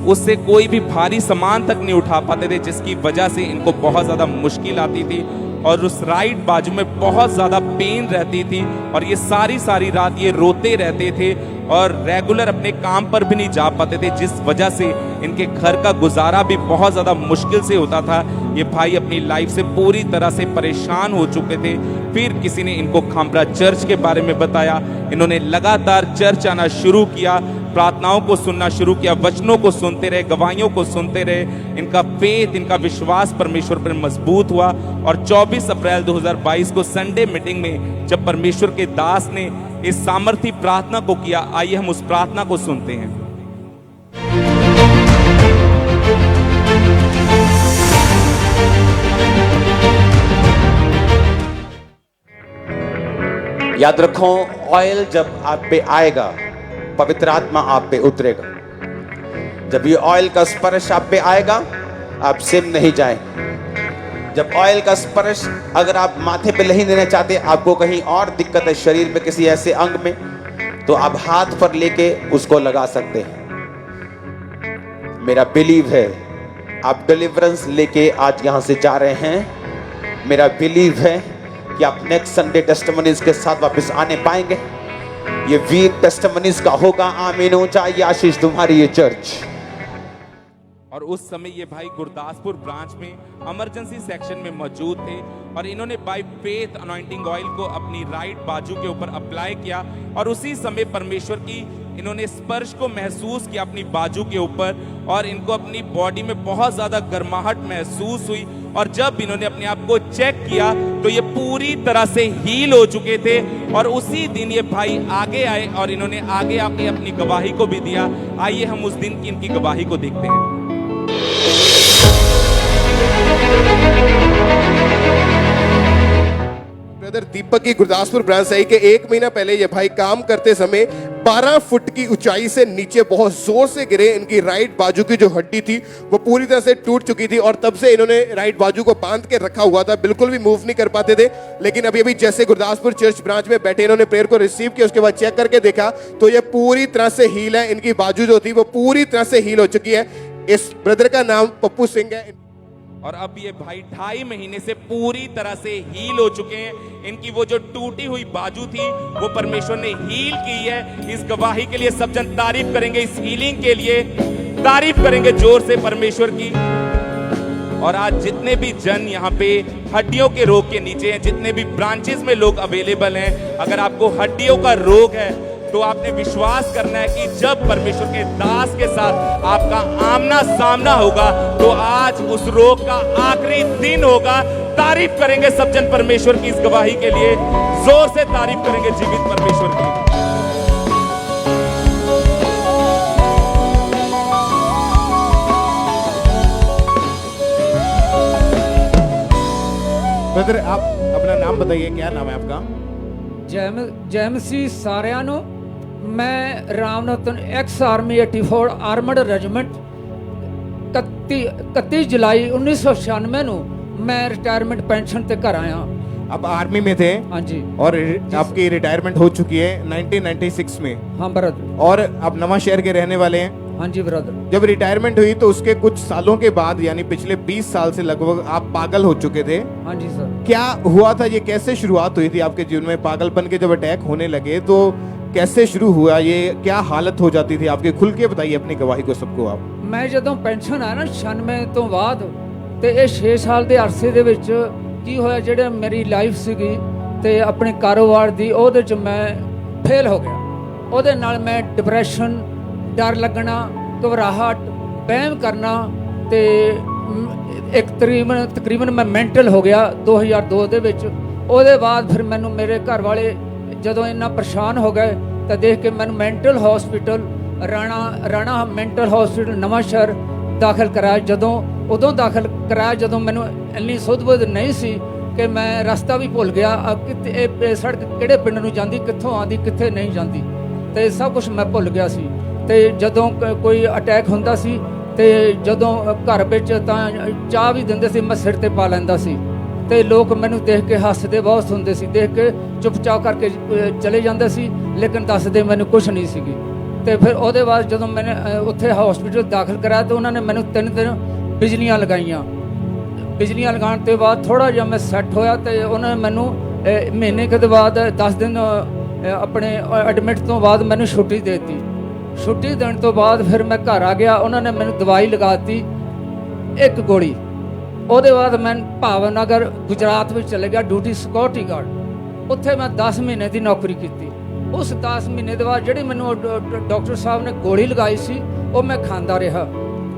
उससे कोई भी भारी सामान तक नहीं उठा पाते थे, जिसकी वजह से इनको बहुत ज़्यादा मुश्किल आती थी और उस राइट बाजू में बहुत ज़्यादा पेन रहती थी। और ये सारी रात ये रोते रहते थे और रेगुलर अपने काम पर भी नहीं जा पाते थे, जिस वजह से इनके घर का गुजारा भी बहुत ज़्यादा मुश्किल से होता था। ये भाई अपनी लाइफ से पूरी तरह से परेशान हो चुके थे। फिर किसी ने इनको खामरा चर्च के बारे में बताया, इन्होंने लगातार चर्च आना शुरू किया, प्रार्थनाओं को सुनना शुरू किया, वचनों को सुनते रहे, गवाहियों को सुनते रहे। इनका फेथ, इनका विश्वास परमेश्वर पर मजबूत हुआ और 24 अप्रैल 2022 को संडे मीटिंग में जब परमेश्वर के दास ने इस सामर्थी प्रार्थना को किया, आइए हम उस प्रार्थना को सुनते हैं। याद रखो, ऑयल जब आप पे आएगा, पवित्र आत्मा आप पे उतरेगा। जब ये ऑयल का स्पर्श आप पे आएगा, आप सिम नहीं जाएंगे। जब ऑयल का स्पर्श अगर आप माथे पे नहीं देना चाहते, आपको कहीं और दिक्कत है शरीर में किसी ऐसे अंग में, तो आप हाथ पर लेके उसको लगा सकते हैं। मेरा बिलीव है आप डिलीवरेंस लेके आज यहां से जा रहे हैं। मेरा बिलीव है कि आप नेक्स्ट संडे टेस्टिमनीज के साथ वापस आने पाएंगे। ये वीक टेस्टिमनीज का होगा। आमीन हो जाए आशीष तुम्हारी ये चर्च। और उस समय ये भाई गुरदासपुर ब्रांच में इमरजेंसी सेक्शन में मौजूद थे और इन्होंने बाय फेथ अनॉइंटिंग ऑयल को अपनी राइट बाजू के ऊपर अप्लाई किया और उसी समय परमेश्वर की इन्होंने स्पर्श को महसूस किया अपनी बाजू के ऊपर और इनको अपनी बॉडी में बहुत ज्यादा गर्माहट महसूस हुई। और जब इन्होंने अपने आप को चेक किया तो ये पूरी तरह से हील हो चुके थे और उसी दिन ये भाई आगे आए और इन्होंने आगे आके अपनी गवाही को भी दिया। आइए हम उस दिन की इनकी गवाही को देखते हैं। ब्रदर दीपक की गुरदासपुर ब्रांच से के 1 महीना पहले ये भाई काम करते समय 12 फुट की ऊंचाई से नीचे बहुत जोर से गिरे। इनकी राइट बाजू की जो हड्डी थी वो पूरी तरह से टूट चुकी थी और तब से इन्होंने राइट बाजू को बांध के रखा हुआ था, बिल्कुल भी मूव नहीं कर पाते थे। लेकिन अभी जैसे गुरदासपुर चर्च ब्रांच में बैठे इन्होंने प्रेयर को रिसीव किया, उसके बाद चेक करके देखा तो ये पूरी तरह से हील है। इनकी बाजू जो थी वो पूरी तरह से हील हो चुकी है। इस ब्रदर का नाम पप्पू सिंह है। और अब ये भाई 2.5 महीने से पूरी तरह से हील हो चुके हैं। इनकी वो जो टूटी हुई बाजू थी वो परमेश्वर ने हील की है। इस गवाही के लिए सब जन तारीफ करेंगे, इस हीलिंग के लिए तारीफ करेंगे जोर से परमेश्वर की। और आज जितने भी जन यहाँ पे हड्डियों के रोग के नीचे हैं, जितने भी ब्रांचेस में लोग अवेलेबल हैं, अगर आपको हड्डियों का रोग है तो आपने विश्वास करना है कि जब परमेश्वर के दास के साथ आपका आमना सामना होगा तो आज उस रोग का आखिरी दिन होगा। तारीफ करेंगे सब जन परमेश्वर की इस गवाही के लिए, जोर से तारीफ करेंगे जीवित परमेश्वर की। ब्रदर आप अपना नाम बताइए, क्या नाम है आपका? जैमसी सारिਆਂ ਨੂੰ मैं रामनतन एक्स आर्मी 84 आर्मड रेजिमेंट 31 जुलाई 1996 ਨੂੰ मैं रिटायरमेंट पेंशन ते घर आया। आप आर्मी में थे? हाँ जी। और आपकी रिटायरमेंट हो चुकी है 1996 में? हाँ ब्रदर। और आप नवा शहर के रहने वाले हैं? हाँ जी ब्रदर। जब रिटायरमेंट हुई तो उसके कुछ सालों के बाद यानी पिछले 20 साल से लगभग आप पागल हो चुके थे। हाँ जी सर। क्या हुआ था, ये कैसे शुरुआत हुई थी आपके जीवन में? पागलपन के जब अटैक होने लगे तो कैसे शुरू हुआ, ये क्या हालत हो जाती थी आपके? खुल के बताइए अपनी गवाही को सबको आप। मैं ਜਦੋਂ ਪੈਨਸ਼ਨ ਆਇਆ ਨਾ 96 ਤੋਂ ਬਾਅਦ ਤੇ ਇਹ 6 ਸਾਲ ਦੇ ਅਰਸੇ ਦੇ ਵਿੱਚ ਕੀ ਹੋਇਆ, ਜਿਹੜੇ ਮੇਰੀ ਲਾਈਫ ਸੀਗੀ ਤੇ ਆਪਣੇ ਕਾਰੋਬਾਰ ਦੀ ਉਹਦੇ ਚ ਮੈਂ ਫੇਲ ਹੋ ਗਿਆ। ਉਹਦੇ ਨਾਲ ਮੈਂ ਡਿਪਰੈਸ਼ਨ, ਡਰ ਲੱਗਣਾ, ਘਬਰਾਹਟ, ਵਹਿਮ ਕਰਨਾ ਤੇ ਇੱਕ ਤਕਰੀਬਨ ਮੈਂ ਮੈਂਟਲ ਹੋ ਗਿਆ 2002 ਦੇ ਵਿੱਚ। ਉਹਦੇ ਬਾਅਦ ਫਿਰ ਮੈਨੂੰ ਮੇਰੇ ਘਰ ਵਾਲੇ ਜਦੋਂ ਇੰਨਾ ਪਰੇਸ਼ਾਨ ਹੋ ਗਏ ਤਾਂ ਦੇਖ ਕੇ ਮੈਨੂੰ mental hospital Rana mental hospital ਨਵਾਂ ਸ਼ਹਿਰ ਦਾਖਲ ਕਰਾਇਆ। ਉਦੋਂ ਦਾਖਲ ਕਰਾਇਆ ਜਦੋਂ ਮੈਨੂੰ ਇੰਨੀ ਸੁੱਧ-ਬੁੱਧ ਨਹੀਂ ਸੀ ਕਿ ਮੈਂ ਰਸਤਾ ਵੀ ਭੁੱਲ ਗਿਆ, ਇਹ ਸੜਕ ਕਿਹੜੇ ਪਿੰਡ ਨੂੰ ਜਾਂਦੀ, ਕਿੱਥੋਂ ਆਉਂਦੀ, ਕਿੱਥੇ ਨਹੀਂ ਜਾਂਦੀ, ਤੇ ਸਭ ਕੁਝ ਮੈਂ ਭੁੱਲ ਗਿਆ ਸੀ। ਤੇ ਜਦੋਂ ਕੋਈ ਅਟੈਕ ਹੁੰਦਾ ਸੀ ਤੇ ਜਦੋਂ ਘਰ ਵਿੱਚ ਤਾਂ ਚਾਹ ਵੀ ਦਿੰਦੇ ਸੀ, ਮੈਂ ਸਿਰ ਤੇ ਪਾ ਲੈਂਦਾ ਸੀ ਤੇ ਲੋਕ ਮੈਨੂੰ ਦੇਖ ਕੇ ਹੱਸਦੇ ਬਹੁਤ ਹੁੰਦੇ ਸੀ, ਦੇਖ ਕੇ ਚੁੱਪਚਾਪ ਕਰਕੇ ਚਲੇ ਜਾਂਦੇ ਸੀ, ਲੇਕਿਨ ਦੱਸਦੇ ਮੈਨੂੰ ਕੁਝ ਨਹੀਂ ਸੀਗੀ। ਤੇ ਫਿਰ ਉਹਦੇ ਬਾਅਦ ਜਦੋਂ ਮੈਨੇ ਉੱਥੇ ਹਸਪੀਟਲ ਦਾਖਲ ਕਰਾਇਆ ਤਾਂ ਉਹਨਾਂ ਨੇ ਮੈਨੂੰ 3 ਦਿਨ ਬਿਜਲੀਆਂ ਲਗਾਈਆਂ। ਬਿਜਲੀਆਂ ਲਗਾਉਣ ਤੋਂ ਬਾਅਦ ਥੋੜਾ ਜਿਹਾ ਮੈਂ ਸੈੱਟ ਹੋਇਆ ਤੇ ਉਹਨਾਂ ਨੇ ਮੈਨੂੰ ਮਹੀਨੇ ਕੁ ਦੇ ਬਾਅਦ 10 ਦਿਨ ਆਪਣੇ ਐਡਮਿਟ ਤੋਂ ਬਾਅਦ ਮੈਨੂੰ ਛੁੱਟੀ ਦੇ ਦਿੱਤੀ। ਛੁੱਟੀ ਦੇਣ ਤੋਂ ਬਾਅਦ ਫਿਰ ਮੈਂ ਘਰ ਆ ਗਿਆ। ਉਹਨਾਂ ਨੇ ਮੈਨੂੰ ਦਵਾਈ ਲਗਾ ਦਿੱਤੀ, 1 ਗੋਲੀ। ਉਹਦੇ ਬਾਅਦ ਮੈਂ ਭਾਵਨਗਰ ਗੁਜਰਾਤ ਵਿੱਚ ਚਲੇ ਗਿਆ, ਡਿਊਟੀ ਸਿਕਿਉਰਿਟੀ ਗਾਰਡ। ਉੱਥੇ ਮੈਂ 10 ਮਹੀਨੇ ਦੀ ਨੌਕਰੀ ਕੀਤੀ। ਉਸ 10 ਮਹੀਨੇ ਦੇ ਬਾਅਦ ਜਿਹੜੀ ਮੈਨੂੰ ਡਾਕਟਰ ਸਾਹਿਬ ਨੇ ਗੋਲੀ ਲਗਾਈ ਸੀ ਉਹ ਮੈਂ ਖਾਂਦਾ ਰਿਹਾ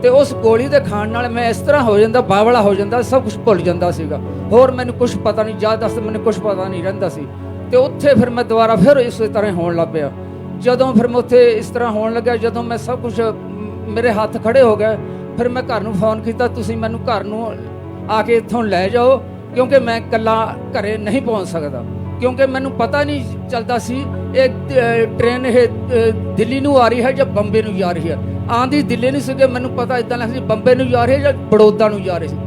ਤੇ ਉਸ ਗੋਲੀ ਦੇ ਖਾਣ ਨਾਲ ਮੈਂ ਇਸ ਤਰ੍ਹਾਂ ਹੋ ਜਾਂਦਾ, ਬਾਵਲਾ ਹੋ ਜਾਂਦਾ, ਸਭ ਕੁਝ ਭੁੱਲ ਜਾਂਦਾ ਸੀਗਾ। ਹੋਰ ਮੈਨੂੰ ਕੁਝ ਪਤਾ ਨਹੀਂ, ਯਾਦ ਦੱਸ ਮੈਨੂੰ ਕੁਝ ਪਤਾ ਨਹੀਂ ਰਹਿੰਦਾ ਸੀ। ਤੇ ਉੱਥੇ ਫਿਰ ਮੈਂ ਦੁਬਾਰਾ ਫਿਰ ਇਸੇ ਤਰ੍ਹਾਂ ਹੋਣ ਲੱਗ ਪਿਆ। ਜਦੋਂ ਫਿਰ ਮੈਂ ਉੱਥੇ ਇਸ ਤਰ੍ਹਾਂ ਹੋਣ ਲੱਗਿਆ, ਜਦੋਂ ਮੈਂ ਸਭ ਕੁਝ ਮੇਰੇ ਹੱਥ ਖੜੇ ਹੋ ਗਏ, ਫਿਰ ਮੈਂ ਘਰ ਨੂੰ ਫੋਨ ਕੀਤਾ, ਤੁਸੀਂ ਮੈਨੂੰ ਘਰ ਨੂੰ ਆ ਕੇ ਇੱਥੋਂ ਲੈ ਜਾਓ ਕਿਉਂਕਿ ਮੈਂ ਇਕੱਲਾ ਘਰੇ ਨਹੀਂ ਪਹੁੰਚ ਸਕਦਾ। ਕਿਉਂਕਿ ਮੈਨੂੰ ਪਤਾ ਨਹੀਂ ਚੱਲਦਾ ਸੀ ਇਹ ਟ੍ਰੇਨ ਇਹ ਦਿੱਲੀ ਨੂੰ ਆ ਰਹੀ ਹੈ ਜਾਂ ਬੰਬੇ ਨੂੰ ਜਾ ਰਹੀ ਹੈ। ਆਂਦੀ ਦਿੱਲੀ ਨਹੀਂ ਸੀਗੇ, ਮੈਨੂੰ ਪਤਾ ਇਦਾਂ ਲੱਗਦਾ ਸੀ ਬੰਬੇ ਨੂੰ ਜਾ ਰਹੀ ਹੈ ਜਾਂ ਬੜੌਦਾ ਨੂੰ ਜਾ ਰਹੀ ਸੀ।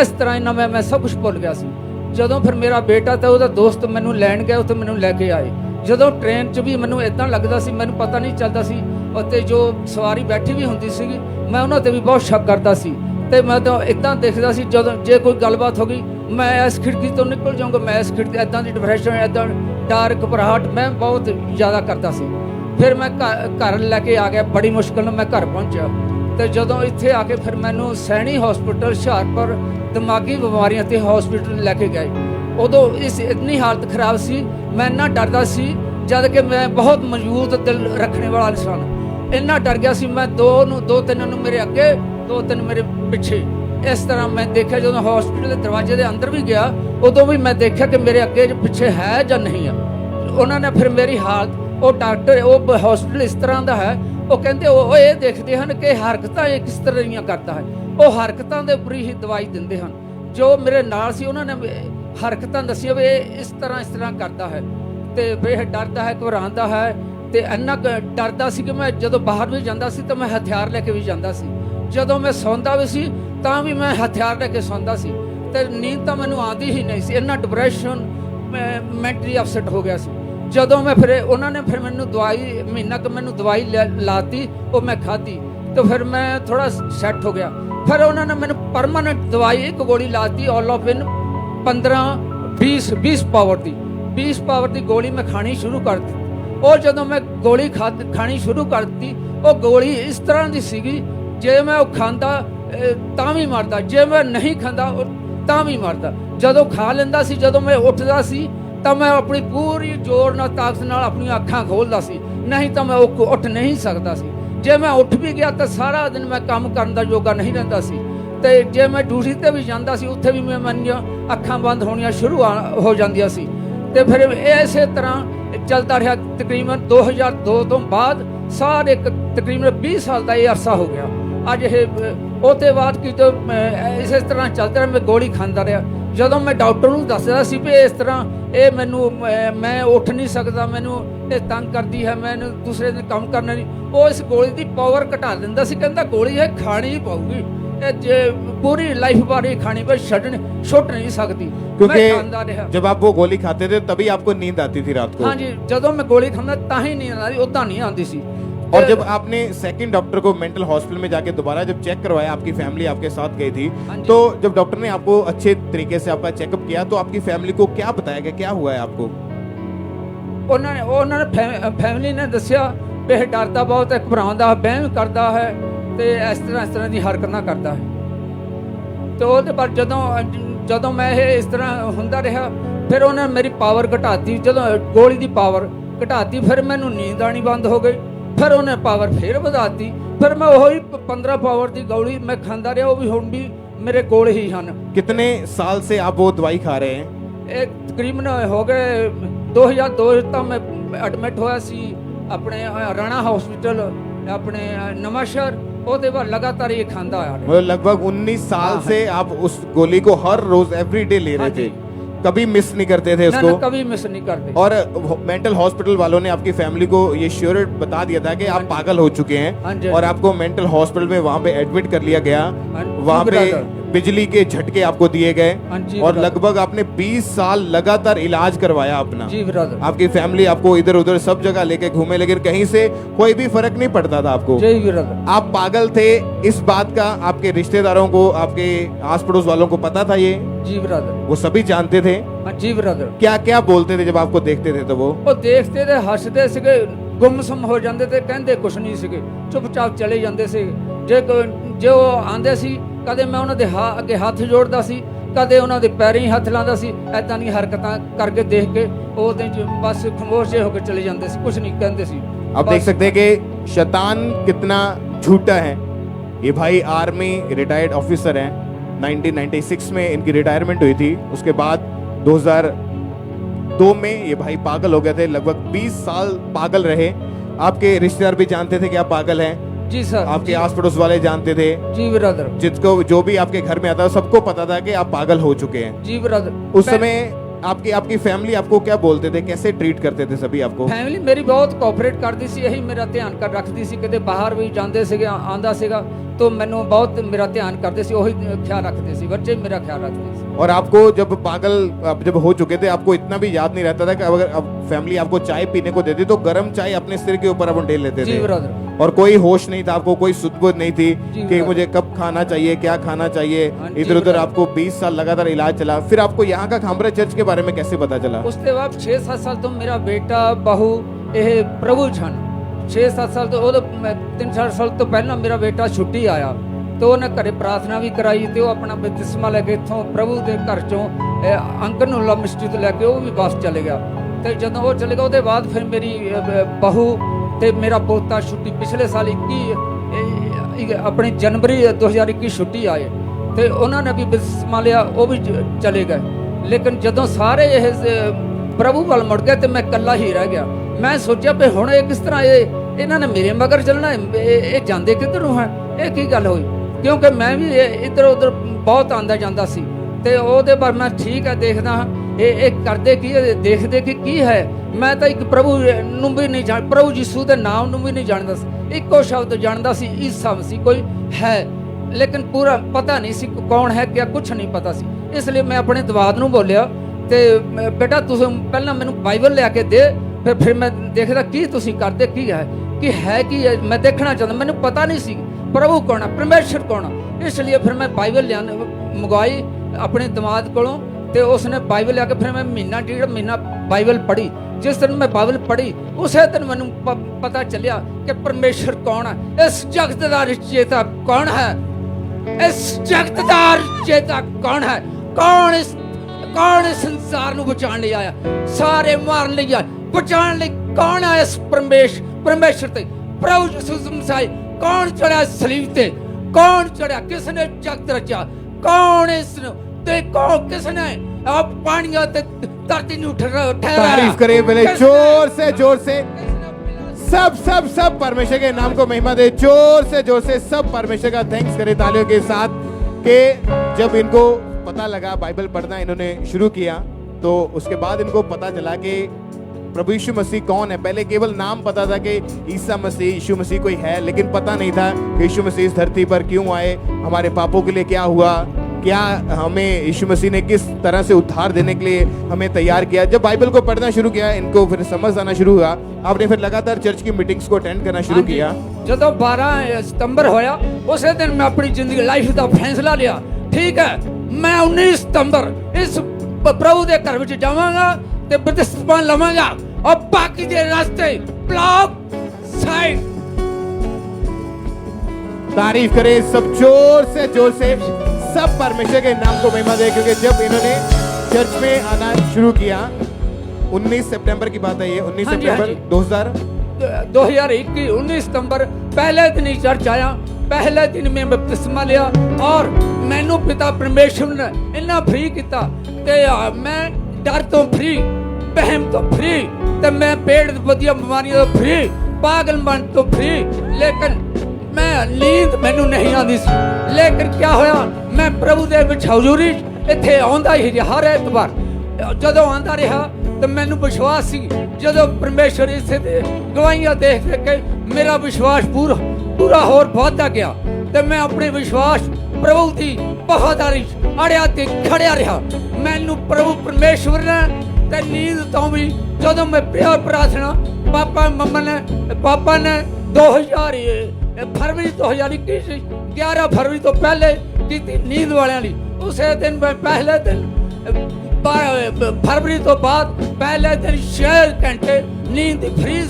ਇਸ ਤਰ੍ਹਾਂ ਇਹਨਾਂ ਮੈਂ ਸਭ ਕੁਝ ਭੁੱਲ ਗਿਆ ਸੀ। ਜਦੋਂ ਫਿਰ ਮੇਰਾ ਬੇਟਾ ਤੇ ਉਹਦਾ ਦੋਸਤ ਮੈਨੂੰ ਲੈਣ ਗਏ, ਉੱਥੇ ਮੈਨੂੰ ਲੈ ਕੇ ਆਏ। ਜਦੋਂ ਟ੍ਰੇਨ 'ਚ ਵੀ ਮੈਨੂੰ ਇਦਾਂ ਲੱਗਦਾ ਸੀ, ਮੈਨੂੰ ਪਤਾ ਨਹੀਂ ਚੱਲਦਾ ਸੀ। ਉੱਤੇ ਜੋ ਸਵਾਰੀ ਬੈਠੀ ਵੀ ਹੁੰਦੀ ਸੀਗੀ ਮੈਂ ਉਹਨਾਂ 'ਤੇ ਵੀ ਬਹੁਤ ਸ਼ੱਕ ਕਰਦਾ ਸੀ ਤੇ ਮੈਂ ਤਾਂ ਇਦਾਂ ਦੇਖਦਾ ਸੀ ਜਦੋਂ ਜੇ ਕੋਈ ਗੱਲਬਾਤ ਹੋ ਗਈ ਮੈਂ ਇਸ ਖਿੜਕੀ ਤੋਂ ਨਿਕਲ ਜਾਊਂਗਾ, ਮੈਂ ਇਸ ਖਿੜਕੀ ਇਦਾਂ ਦੀ ਡਿਪਰੈਸ਼ਨ, ਇਦਾਂ ਡਰ, ਘਬਰਾਹਟ ਮੈਂ ਬਹੁਤ ਜ਼ਿਆਦਾ ਕਰਦਾ ਸੀ। ਫਿਰ ਮੈਂ ਘਰ ਲੈ ਕੇ ਆ ਗਿਆ, ਬੜੀ ਮੁਸ਼ਕਿਲ ਨਾਲ ਮੈਂ ਘਰ ਪਹੁੰਚਿਆ ਤੇ ਜਦੋਂ ਇੱਥੇ ਆ ਕੇ ਫਿਰ ਮੈਨੂੰ ਸੈਣੀ ਹਸਪੀਟਲ ਹੁਸ਼ਿਆਰਪੁਰ ਦਿਮਾਗੀ ਬਿਮਾਰੀਆਂ ਤੇ ਹਸਪੀਟਲ ਲੈ ਕੇ ਗਏ। ਉਦੋਂ ਇਤਨੀ ਹਾਲਤ ਖਰਾਬ ਸੀ, ਮੈਂ ਇੰਨਾ ਡਰਦਾ ਸੀ ਜਦ ਕਿ ਮੈਂ ਬਹੁਤ ਮਜ਼ਬੂਤ ਦਿਲ ਰੱਖਣੇ ਵਾਲਾ ਇਨਸਾਨ। ਇੰਨਾ ਡਰ ਗਿਆ ਸੀ ਮੈਂ 2-3 ਨੂੰ ਮੇਰੇ ਅੱਗੇ, 2-3 ਮੇਰੇ ਪਿੱਛੇ। ਇਸ ਤਰ੍ਹਾਂ ਮੈਂ ਦੇਖਿਆ ਜਦੋਂ ਹਸਪੀਟਲ ਦੇ ਦਰਵਾਜ਼ੇ ਦੇ ਅੰਦਰ ਵੀ ਗਿਆ ਉਦੋਂ ਵੀ ਮੈਂ ਦੇਖਿਆ ਕਿ ਮੇਰੇ ਅੱਗੇ ਪਿੱਛੇ ਹੈ ਜਾਂ ਨਹੀਂ ਹੈ। ਉਹਨਾਂ ਨੇ ਫਿਰ ਮੇਰੀ ਹਾਲਤ, ਉਹ ਡਾਕਟਰ, ਉਹ ਹਸਪੀਟਲ ਇਸ ਤਰ੍ਹਾਂ ਦਾ ਹੈ, ਉਹ ਕਹਿੰਦੇ ਉਹ ਇਹ ਦੇਖਦੇ ਹਨ ਕਿ ਹਰਕਤਾਂ ਇਹ ਕਿਸ ਤਰ੍ਹਾਂ ਦੀਆਂ ਕਰਦਾ ਹੈ। ਉਹ ਹਰਕਤਾਂ ਦੇ ਉੱਪਰ ਹੀ ਦਵਾਈ ਦਿੰਦੇ ਹਨ। ਜੋ ਮੇਰੇ ਨਾਲ ਸੀ ਉਹਨਾਂ ਨੇ ਹਰਕਤਾਂ ਦੱਸੀਆਂ ਵੀ ਇਹ ਇਸ ਤਰ੍ਹਾਂ ਕਰਦਾ ਹੈ ਤੇ ਇਹ ਡਰਦਾ ਹੈ, ਘਬਰਾਉਂਦਾ ਹੈ ਤੇ ਇੰਨਾ ਡਰਦਾ ਸੀ ਕਿ ਮੈਂ ਜਦੋਂ ਬਾਹਰ ਵੀ ਜਾਂਦਾ ਸੀ ਤਾਂ ਮੈਂ ਹਥਿਆਰ ਲੈ ਕੇ ਵੀ ਜਾਂਦਾ ਸੀ। ਜਦੋਂ ਮੈਂ ਸੌਂਦਾ ਵੀ ਸੀ ਤਾਂ ਵੀ ਮੈਂ ਹਥਿਆਰ ਲੈ ਕੇ ਸੌਂਦਾ ਸੀ ਤੇ ਨੀਂਦ ਤਾਂ ਮੈਨੂੰ ਆਉਂਦੀ ਹੀ ਨਹੀਂ ਸੀ। ਇੰਨਾ ਡਿਪਰੈਸ਼ਨ, ਮੈਂਟਲੀ ਅਪਸੈਟ ਹੋ ਗਿਆ ਸੀ। ਜਦੋਂ ਮੈਂ ਫਿਰ ਉਹਨਾਂ ਨੇ ਫਿਰ ਮੈਨੂੰ ਦਵਾਈ, ਮਹੀਨਾ ਕੁ ਮੈਨੂੰ ਦਵਾਈ ਲਾਤੀ, ਉਹ ਮੈਂ ਖਾਧੀ तो फिर मैं थोड़ा सेट हो गया। फिर उन्होंने मैंने परमानेंट दवाई एक गोली लाती ओलोपिन 15-20 पावर दी 20 पावर की गोली मैं खानी शुरू कर दी। और जदों मैं गोली खानी शुरू कर दी वो गोली इस तरह की सीगी जे मैं खांदा तां भी मरदा, जे मैं नहीं खांदा तां भी मरदा। जदों खा लेंदा सी, जदों मैं उठदा सी ਤਾਂ मैं अपनी पूरी जोर ਨਾਲ ताकत ਨਾਲ ਆਪਣੀਆਂ ਅੱਖਾਂ ਖੋਲਦਾ ਸੀ, ਨਹੀਂ ਤਾਂ ਮੈਂ ਉੱਠ ਨਹੀਂ ਸਕਦਾ ਸੀ। ਜੇ ਮੈਂ ਉੱਠ ਵੀ ਗਿਆ ਤਾਂ ਸਾਰਾ ਦਿਨ ਮੈਂ ਕੰਮ ਕਰਨ ਦਾ ਯੋਗਾ ਨਹੀਂ ਰਹਿੰਦਾ ਸੀ ਤੇ ਜੇ ਮੈਂ ਡਿਊਟੀ ਤੇ ਵੀ ਜਾਂਦਾ ਸੀ ਉੱਥੇ ਵੀ ਮੇਰੀਆਂ ਅੱਖਾਂ ਬੰਦ ਹੋਣੀਆਂ ਸ਼ੁਰੂ ਹੋ ਜਾਂਦੀਆਂ ਸੀ। ਤੇ ਫਿਰ ਇਸੇ ਤਰ੍ਹਾਂ ਚੱਲਦਾ ਰਿਹਾ ਤਕਰੀਬਨ 2002 ਤੋਂ ਬਾਅਦ ਸਾਰੇ ਤਕਰੀਬਨ 20 ਸਾਲ ਦਾ ਇਹ ਅਰਸਾ ਹੋ ਗਿਆ। ਅੱਜ ਇਹ ਉਹਦੇ ਬਾਅਦ ਕਿ ਇਸੇ ਤਰ੍ਹਾਂ ਚੱਲਦਾ ਰਿਹਾ, ਮੈਂ ਗੋਲੀ ਖਾਂਦਾ ਰਿਹਾ। ਜਦੋਂ ਮੈਂ ਡਾਕਟਰ ਨੂੰ ਦੱਸਦਾ ਸੀ ਵੀ ਇਸ ਤਰ੍ਹਾਂ ਇਹ ਮੈਨੂੰ ਮੈਂ ਉੱਠ ਨਹੀਂ ਸਕਦਾ, ਮੈਨੂੰ ਇਹ ਤੰਗ ਕਰਦੀ ਹੈ, ਮੈਨੂੰ ਦੂਸਰੇ ਦਿਨ ਕੰਮ ਕਰਨਾ ਨਹੀਂ, ਉਹ ਇਸ ਗੋਲੀ ਦੀ ਪਾਵਰ ਘਟਾ ਦਿੰਦਾ ਸੀ। ਕਹਿੰਦਾ ਗੋਲੀ ਇਹ ਖਾਣੀ ਹੀ ਪਊਗੀ, ਇਹ ਜੇ पूरी लाइफ बारी खानी पर छुट नहीं सकती। क्योंकि जब आप वो गोली खाते थे तभी आपको नींद आती थी रात को। हाँ जी, जब मैं गोली खाना ताही नींद आती, उदा नहीं आती सी। और जब आपने सेकंड डॉक्टर को मेंटल हॉस्पिटल में जाके दोबारा जब चेक करवाया, आपकी फैमिली आपके साथ गई थी, तो जब डॉक्टर ने आपको अच्छे तरीके से आपका चेकअप किया तो आपकी फैमिली को क्या बताया गया, क्या हुआ है आपको? उन्होंने फैमिली ने दसिया भी डरता बहुत है, घबराता, बहम करता है, तो इस तरह की हरकत करता है। तो ਉਹਦੇ ਪਰ ਜਦੋਂ ਮੈਂ ਇਹ ਇਸ ਤਰ੍ਹਾਂ ਹੁੰਦਾ ਰਿਹਾ, ਫਿਰ ਉਹਨਾਂ ਨੇ ਮੇਰੀ ਪਾਵਰ ਘਟਾਤੀ। ਜਦੋਂ ਗੋਲੀ ਦੀ ਪਾਵਰ ਘਟਾਤੀ ਫਿਰ ਮੈਨੂੰ ਨੀਂਦ ਆਣੀ ਬੰਦ ਹੋ ਗਈ। ਫਿਰ ਉਹਨੇ ਪਾਵਰ ਫਿਰ ਵਧਾਤੀ, ਫਿਰ ਮੈਂ ਉਹੀ 15 ਪਾਵਰ ਦੀ ਗੋਲੀ ਮੈਂ ਖਾਂਦਾ ਰਿਹਾ, ਉਹ ਵੀ ਹੁਣ ਵੀ ਮੇਰੇ ਕੋਲ ਹੀ ਹਨ। कितने साल से आप वो दवाई खा रहे हैं? ਇਹ ਤਕਰੀਬਨ ਹੋ ਗਏ 2002 ਤਾਂ ਮੈਂ ਐਡਮਿਟ ਹੋਇਆ ਸੀ ਆਪਣੇ ਰਾਣਾ ਹਸਪੀਟਲ ਆਪਣੇ ਨਵਾਂਸ਼ਹਿਰ। ਉਹਦੇ ਬਾਅਦ लगातार ये खांदा आ रहा है। लगभग 19 साल से आप उस गोली को हर रोज एवरीडे ले रहे थे, कभी मिस नहीं करते थे उसको? कभी मिस नहीं करते। और मेंटल हॉस्पिटल वालों ने आपकी फैमिली को ये श्योर बता दिया था कि आप पागल हो चुके हैं और आपको मेंटल हॉस्पिटल में वहाँ पे एडमिट कर लिया गया, वहाँ पे बिजली के झटके आपको दिए गए और लगभग आपने 20 साल लगातार इलाज करवाया अपना। जी ब्रदर। आपकी फैमिली आपको इधर उधर सब जगह लेके घूमे, लेकिन कहीं से कोई भी फर्क नहीं पड़ता था आपको। जी ब्रदर। आप पागल थे, इस बात का आपके रिश्तेदारों को, आपके आस पड़ोस वालों को पता था ये? जी ब्रदर। वो सभी जानते थे? जी ब्रदर। क्या क्या बोलते थे जब आपको देखते थे? तो वो देखते थे, हंसते थे, गुमसुम हो जाते थे, कहते कुछ नहीं सीगे, चुपचाप चले जाते थे। जो आंदे सी कदे मैं उन्होंने अगे हाथ जोड़ता सी, कदे उन्होंने पैरी हाथ लाता सी। ऐदां दी हरकतां करके देख के ओदे बस खामोश होकर चले जाते सी, कुछ नहीं कहते सी। आप देख सकते हैं कि शैतान कितना झूठा है। ये भाई आर्मी रिटायर्ड ऑफिसर हैं, 1996 में इनकी रिटायरमेंट हुई थी। उसके बाद 2002 में ये भाई पागल हो गए थे, लगभग 20 साल पागल रहे। आपके रिश्तेदार भी जानते थे कि आप पागल हैं? जी सर। आपके आस पड़ोस वाले जानते थे? जी ब्रदर। जिसको जो भी आपके घर में आता सबको पता था कि आप पागल हो चुके हैं? जी ब्रदर। उस समय आपकी फैमिली आपको क्या बोलते थे, कैसे ट्रीट करते थे सभी आपको? फैमिली मेरी बहुत कोऑपरेट करती सी, यही मेरा ध्यान कर रखती सी। कदे बाहर भी जाते थे, आंदा सीगा तो मैनू बहुत मेरा ध्यान करते सी, वही ख्याल रखते सी, बच्चे मेरा ख्याल रखते सी। और आपको जब पागल जब हो चुके थे, आपको इतना भी याद नहीं रहता था कि अगर अब फैमिली आपको चाय पीने को देती तो गर्म चाय अपने सिर के ऊपर आप ढेल लेते थे? जी ब्रदर। और कोई होश नहीं था आपको, कोई सुध-बुध नहीं थी कि मुझे कब खाना चाहिए, क्या खाना चाहिए? इधर उधर आपको 20 साल लगातार इलाज चला। फिर आपको यहाँ का खामरा चर्च के बारे में कैसे पता चला? उसके बाद 6-7 साल तो मेरा बेटा बहू ये प्रभु छन 6-7 साल तो 3-4 साल तो पहला मेरा बेटा छुट्टी आया तो उन्हें घरे प्रार्थना भी कराई तो अपना बपतिस्मा लैके इतों प्रभु के घर चों अंकनुल्ला मिस्ट्री तो लैके वो भी वापस चले गया। तो जदों वो चले गया उसके बाद फिर मेरी बहू ते मेरा पोता छुट्टी पिछले साल 21 अपनी जनवरी 2021 छुट्टी आए तो उन्होंने भी बपतिस्मा लिया, वो भी चले गए। लेकिन जदों सारे ये प्रभु वाल मुड़ गए तो मैं कला ही रह गया। मैं सोचा भी हुण ये किस तरह इन्होंने मेरे मगर चलना, ये जाते किधरों है, ये की गल हुई? क्योंकि मैं भी इधर उधर बहुत आंदा जाता सी ते ओहदे पर मैं ठीक है देखदा ये करदे की देखदे की है। मैं तो एक प्रभु नूं भी नहीं जान, प्रभु यीशु दे नाम नूं भी नहीं जानदा सी, इक्को शब्द जानदा सी ईसा मसीह कोई है, लेकिन पूरा पता नहीं सी कौन है क्या, कुछ नहीं पता सी। इसलिए मैं अपने दवाद नूं बोलिया ते बेटा तुसीं पहलां मैनूं बाइबल लिया के दे, फिर मैं देखदा की तुसीं करदे की है कि मैं देखना चाहता। मैनूं पता नहीं सी प्रभु कौन है, परमेश्वर कौन है। इसलिए फिर मैं बाइबल मंगवाई अपने दिमाग कोलों ते उसने बाइबल लिया के फिर मैं महीना डेढ़ महीना बाइबल पढ़ी। जिस दिन मैं बाइबल पढ़ी उसे दिन मैंने पता चलिया कि परमेश्वर कौन है, इस जगत का रचयिता कौन है, इस जगत का रचयिता कौन है, कौन इस संसार को बचाने ले आया, सारे मारने ले आया, बचाने ले कौन है इस परमेश्वर ते प्रभु यीशु मसीह कौन चढ़ा सलीब ते, कौन चढ़ा, किसने जगत रचा, कौन इसने ते कौन किसने अब पानियां ते धरती नु ठहराया। तारीफ करें पहले जोर से सब परमेश्वर के नाम को महिमा दे, जोर से सब परमेश्वर का थैंक्स करें तालियों के साथ। कि जब इनको पता लगा बाइबल पढ़ना इन्होंने शुरू किया तो उसके बाद इनको पता चला कि प्रभु यीशु मसीह कौन है। पहले केवल नाम पता था कि ईसा मसीह यीशु मसीह कोई है, लेकिन पता नहीं था कि यीशु मसीह इस धरती पर क्यों आए, हमारे पापों के लिए क्या हुआ, क्या हमें यीशु मसीह ने किस तरह से उद्धार देने के लिए हमें तैयार किया। जब बाइबल को पढ़ना शुरू किया इनको फिर समझ आना शुरू हुआ। आपने फिर लगातार चर्च की मीटिंग्स को अटेंड करना शुरू किया। जब 12 सितंबर होया उस दिन मैं अपनी जिंदगी लाइफ का फैसला लिया, ठीक है मैं 19 सितंबर इस प्रभु के घर में जावांगा ते बपतिस्मा लवांगा और बाकी दे रास्ते ब्लॉक साइड। तारीफ करें सब जोर से सब परमेश्वर के नाम को महिमा दे। क्योंकि जब इन्होंने चर्च में आना शुरू किया 19 सितंबर की बात है, ये 19 सितंबर 2021 19 सितंबर पहले दिन ही चर्च आया, पहले दिन में बपतिस्मा लिया और मैनू पिता परमेश्वर ने इन्ना फ्री किया ते मैं डर तो फ्री, बहम तो फ्री, ते मैं पेट वधिया बीमारियां तो फ्री, पागलपन तो फ्री, लेकिन मैं नींद मैनू नहीं आती सी। लेकिन क्या होया मैं प्रभु दे विच हजूरी इत्थे आंदा ही रहा हर एतवार। जदों आंदा रहा तो मैनू विश्वास सी, जदों परमेश्वर इसे गवाहियां देख के मेरा विश्वास पूरा होर बढ़ता गया ते मैं अपने विश्वास प्रभु की बहादुरी अड़िया ते खड़िया रहा। मैनू प्रभु परमेश्वर ने ते नींद तो भी जदों मैं प्यार प्रार्थना पापा ने 2000 फरवरी 2021 11 फरवरी तो पहले की नींद वाले उसे दिन मैं पहले दिन फरवरी तो बाद पहले दिन 6 घंटे नींद फ्री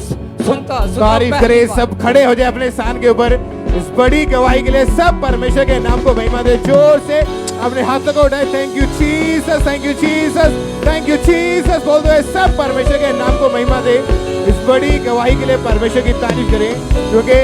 सुनता। तारीफ करें सब खड़े हो जाए अपने स्थान के ऊपर इस बड़ी गवाही के लिए। सब परमेश्वर के नाम को महिमा दे, जोर से अपने हाथों को उठाए। Thank you Jesus, thank you Jesus, thank you Jesus बोल दो। सब परमेश्वर के नाम को महिमा दे, इस बड़ी गवाही के लिए परमेश्वर की तारीफ करें। क्योंकि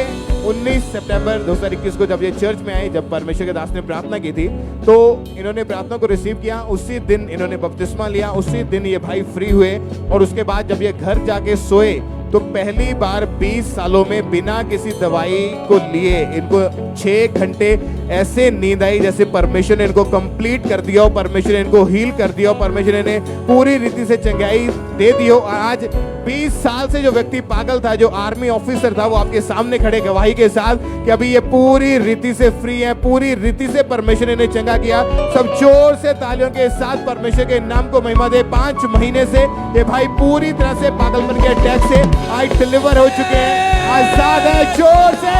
19 सितंबर 2021 को जब ये चर्च में आए, जब परमेश्वर के दास ने प्रार्थना की थी तो इन्होंने प्रार्थना को रिसीव किया, उसी दिन इन्होंने बपतिस्मा लिया, उसी दिन ये भाई फ्री हुए। और उसके बाद जब ये घर जाके सोए तो पहली बार 20 सालों में बिना किसी दवाई को लिए इनको 6 घंटे ऐसे नींद आई जैसे परमेश्वर ने इनको कंप्लीट कर दिया हो, परमेश्वर ने इनको हील कर दिया हो, परमेश्वर ने पूरी रीति से चंगाई दे दी हो। आज 20 साल से जो व्यक्ति पागल था, जो आर्मी ऑफिसर था, वो आपके सामने खड़े गवाही के साथ कि अभी ये पूरी रीति से फ्री है, पूरी रीति से परमेश्वर ने चंगा किया। सब जोर से तालियों के साथ परमेश्वर के नाम को महिमा दे। 5 महीने से ये भाई पूरी तरह से पागलपन के अटैक से आज डिलीवर हो चुके हैं, आजाद है। जोर से